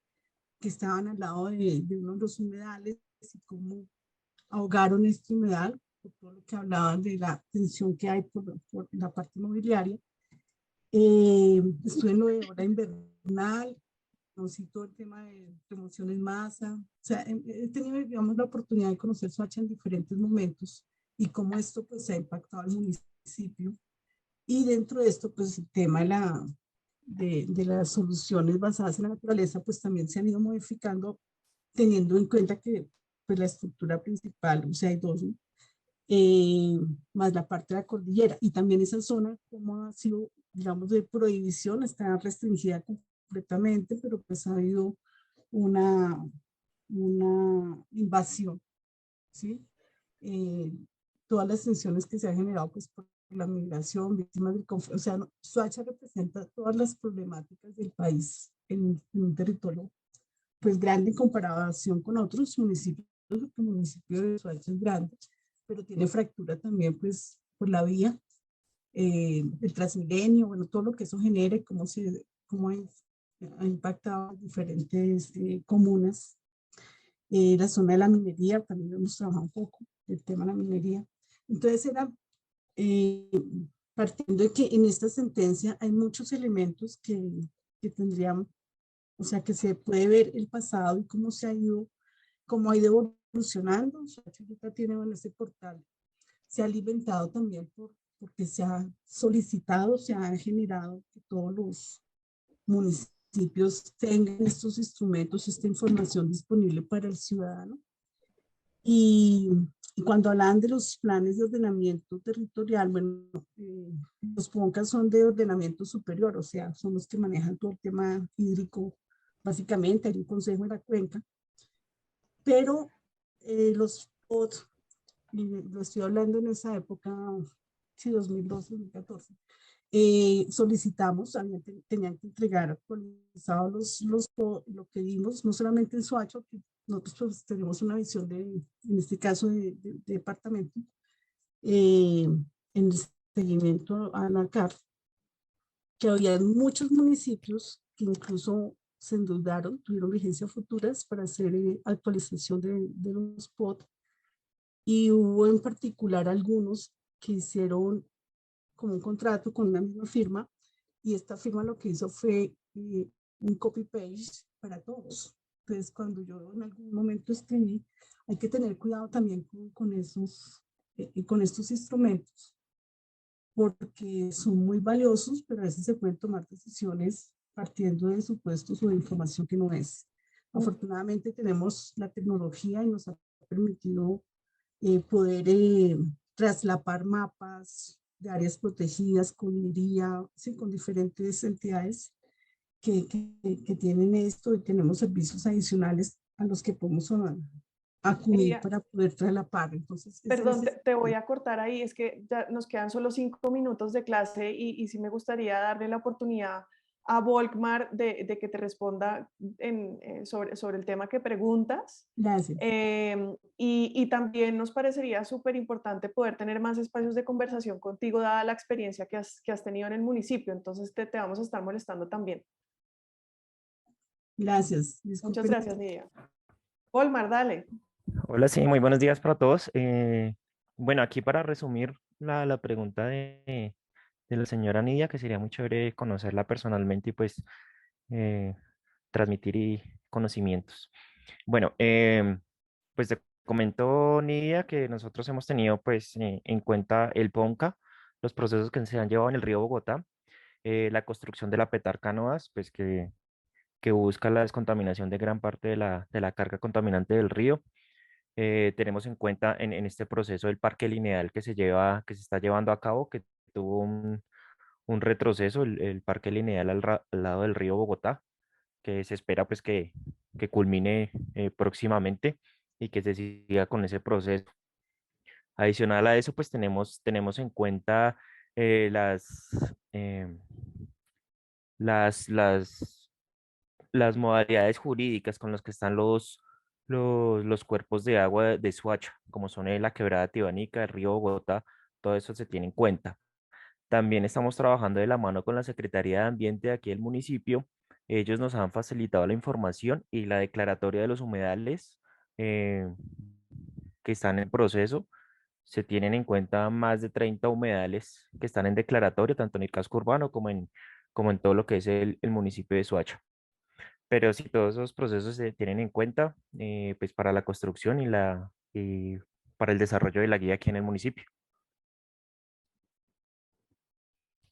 que estaban al lado de uno de los humedales y cómo ahogaron este humedal, por todo lo que hablaban de la tensión que hay por la parte inmobiliaria. Estuve en lo de hora invernal, conocí todo el tema de remoción en masa. O sea, he tenido, digamos, la oportunidad de conocer Soacha en diferentes momentos y cómo esto pues ha impactado al municipio. Y dentro de esto, pues el tema de las soluciones basadas en la naturaleza, pues también se han ido modificando, teniendo en cuenta que pues, la estructura principal, o sea, hay dos, ¿no? Más la parte de la cordillera. Y también esa zona, como ha sido, digamos, de prohibición, está restringida completamente, pero pues ha habido una invasión, ¿sí? Todas las tensiones que se han generado pues por la migración, víctimas del conflicto, o sea, Soacha representa todas las problemáticas del país en un territorio pues grande en comparación con otros municipios porque el municipio de Soacha es grande, pero tiene fractura también pues por la vía, el Transmilenio, bueno, todo lo que eso genere, cómo ha impactado diferentes comunas. La zona de la minería, también hemos trabajado un poco el tema de la minería. Entonces era eh, partiendo de que en esta sentencia hay muchos elementos que tendríamos, o sea, que se puede ver el pasado y cómo ha ido evolucionando. Soacha ahorita tiene, bueno, ese portal, se ha alimentado también porque se ha solicitado, se ha generado que todos los municipios tengan estos instrumentos, esta información disponible para el ciudadano. Y, y cuando hablan de los planes de ordenamiento territorial, bueno, los PONCAS son de ordenamiento superior, o sea, son los que manejan todo el tema hídrico, básicamente, hay un consejo de la cuenca, pero los POT, y lo estoy hablando en esa época, sí, 2012, 2014, solicitamos, tenían que entregar actualizados lo que vimos, no solamente en Soacha, que nosotros pues, tenemos una visión en este caso de departamento, en el seguimiento a la CAR, que había muchos municipios que incluso se endeudaron, tuvieron vigencias futuras para hacer actualización de los POT, y hubo en particular algunos que hicieron como un contrato con una misma firma, y esta firma lo que hizo fue un copy-paste para todos. Entonces, cuando yo en algún momento escribí, hay que tener cuidado también con estos instrumentos, porque son muy valiosos, pero a veces se pueden tomar decisiones partiendo de supuestos o de información que no es. Afortunadamente tenemos la tecnología y nos ha permitido poder traslapar mapas de áreas protegidas con minería, sí, con diferentes entidades que tienen esto, y tenemos servicios adicionales a los que podemos acudir para poder traslapar. Entonces, perdón, te voy a cortar ahí, es que ya nos quedan solo 5 minutos de clase y sí me gustaría darle la oportunidad a Volkmar de que te responda sobre el tema que preguntas. Gracias. Y también nos parecería súper importante poder tener más espacios de conversación contigo, dada la experiencia que has tenido en el municipio. Entonces te vamos a estar molestando también. Gracias. Muchas gracias, Nidia. Volkmar, dale. Hola, sí, muy buenos días para todos. Bueno, aquí para resumir la pregunta de la señora Nidia, que sería muy chévere conocerla personalmente y pues eh, transmitir conocimientos. Bueno, pues te comentó Nidia que nosotros hemos tenido pues en cuenta el PONCA, los procesos que se han llevado en el río Bogotá, la construcción de la petarca Noas, pues que busca la descontaminación de gran parte de la carga contaminante del río. Tenemos en cuenta en este proceso el parque lineal que se está llevando a cabo, que tuvo un retroceso, el parque lineal al lado del río Bogotá, que se espera pues que culmine próximamente y que se siga con ese proceso. Adicional a eso, pues tenemos en cuenta eh, las, em, las, las, las modalidades jurídicas con las que están los cuerpos de agua de Soacha, como son la quebrada Tibanica, el río Bogotá, todo eso se tiene en cuenta. También estamos trabajando de la mano con la Secretaría de Ambiente de aquí del municipio. Ellos nos han facilitado la información y la declaratoria de los humedales eh, que están en proceso. Se tienen en cuenta más de 30 humedales que están en declaratoria, tanto en el casco urbano como en todo lo que es el municipio de Soacha. Pero si todos esos procesos se tienen en cuenta, pues para la construcción y para el desarrollo de la guía aquí en el municipio.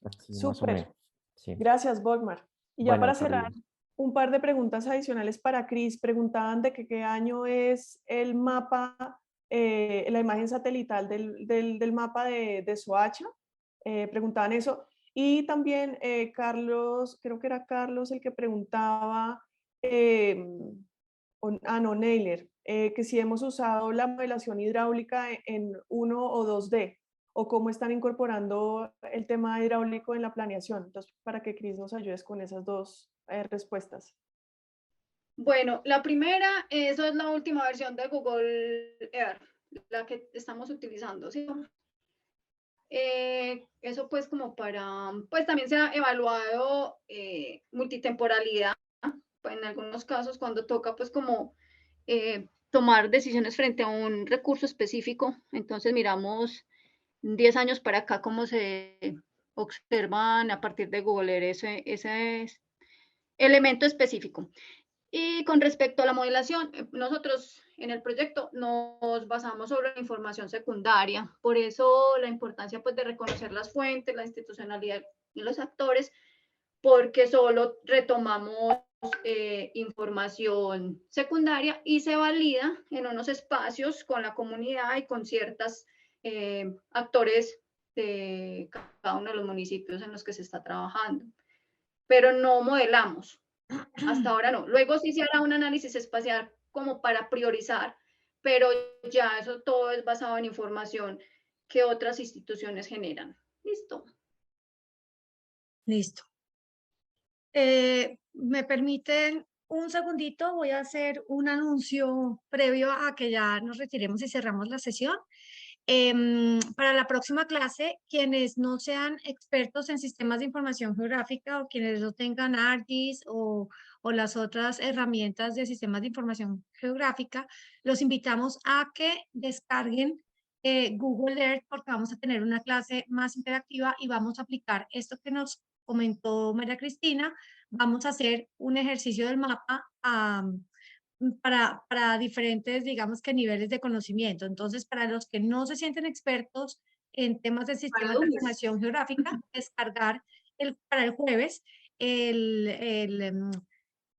Así más o Súper. menos. Sí. Gracias, Volkmar. Y ya para Bueno, cerrar, Carolina. un par de preguntas adicionales para Cris. Preguntaban de qué año es el mapa, la imagen satelital del mapa de Soacha. Preguntaban eso. Y también Carlos, creo que era Carlos el que preguntaba, no, Neiler, que si hemos usado la modelación hidráulica en 1 o 2D, o cómo están incorporando el tema hidráulico en la planeación. Entonces, para que Cris nos ayudes con esas dos respuestas. Bueno, la primera, eso es la última versión de Google Earth, la que estamos utilizando, ¿sí? Eso pues como para, pues también se ha evaluado multitemporalidad, pues en algunos casos cuando toca pues como tomar decisiones frente a un recurso específico, entonces miramos 10 años para acá cómo se observan a partir de Google Earth ese elemento específico. Y con respecto a la modelación, nosotros en el proyecto nos basamos sobre la información secundaria, por eso la importancia pues, de reconocer las fuentes, la institucionalidad y los actores, porque solo retomamos información secundaria y se valida en unos espacios con la comunidad y con ciertos actores de cada uno de los municipios en los que se está trabajando, pero no modelamos. Hasta ahora no. Luego sí se hará un análisis espacial como para priorizar, pero ya eso todo es basado en información que otras instituciones generan. Listo. Listo. ¿Me permiten un segundito? Voy a hacer un anuncio previo a que ya nos retiremos y cerramos la sesión. Para la próxima clase, quienes no sean expertos en sistemas de información geográfica o quienes no tengan ArcGIS o las otras herramientas de sistemas de información geográfica, los invitamos a que descarguen Google Earth porque vamos a tener una clase más interactiva y vamos a aplicar esto que nos comentó María Cristina. Vamos a hacer un ejercicio del mapa para diferentes, digamos que niveles de conocimiento. Entonces, para los que no se sienten expertos en temas de sistemas de información geográfica, descargar para el jueves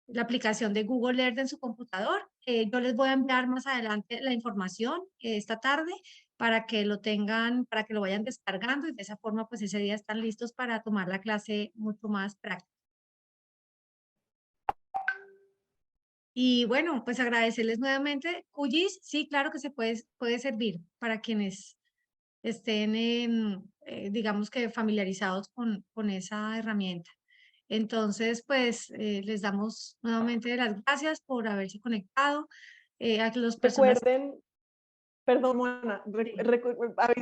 la aplicación de Google Earth en su computador. Yo les voy a enviar más adelante la información esta tarde para que lo tengan, para que lo vayan descargando y de esa forma, pues ese día están listos para tomar la clase mucho más práctica. Y bueno, pues agradecerles nuevamente. QGIS, sí, claro que se puede servir para quienes estén, digamos que familiarizados con esa herramienta. Entonces, pues les damos nuevamente las gracias por haberse conectado. A las personas. Recuerden, perdón, Mona,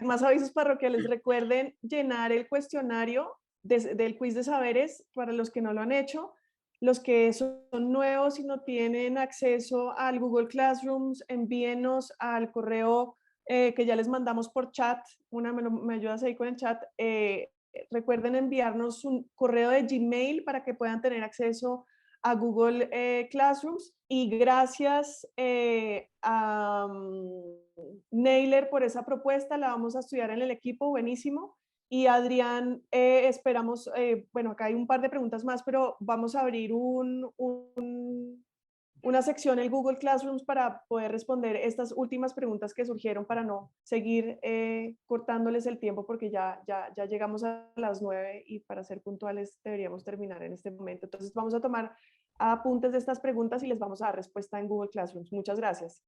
más avisos parroquiales, recuerden llenar el cuestionario del quiz de saberes para los que no lo han hecho. Los que son nuevos y no tienen acceso al Google Classroom, envíenos al correo que ya les mandamos por chat. Me ayudas ahí con el chat. Recuerden enviarnos un correo de Gmail para que puedan tener acceso a Google Classrooms. Y gracias a Nailer por esa propuesta. La vamos a estudiar en el equipo, buenísimo. Y Adrián, esperamos, bueno, acá hay un par de preguntas más, pero vamos a abrir una sección en Google Classrooms para poder responder estas últimas preguntas que surgieron para no seguir cortándoles el tiempo porque ya llegamos a las 9 y para ser puntuales deberíamos terminar en este momento. Entonces vamos a tomar apuntes de estas preguntas y les vamos a dar respuesta en Google Classrooms. Muchas gracias.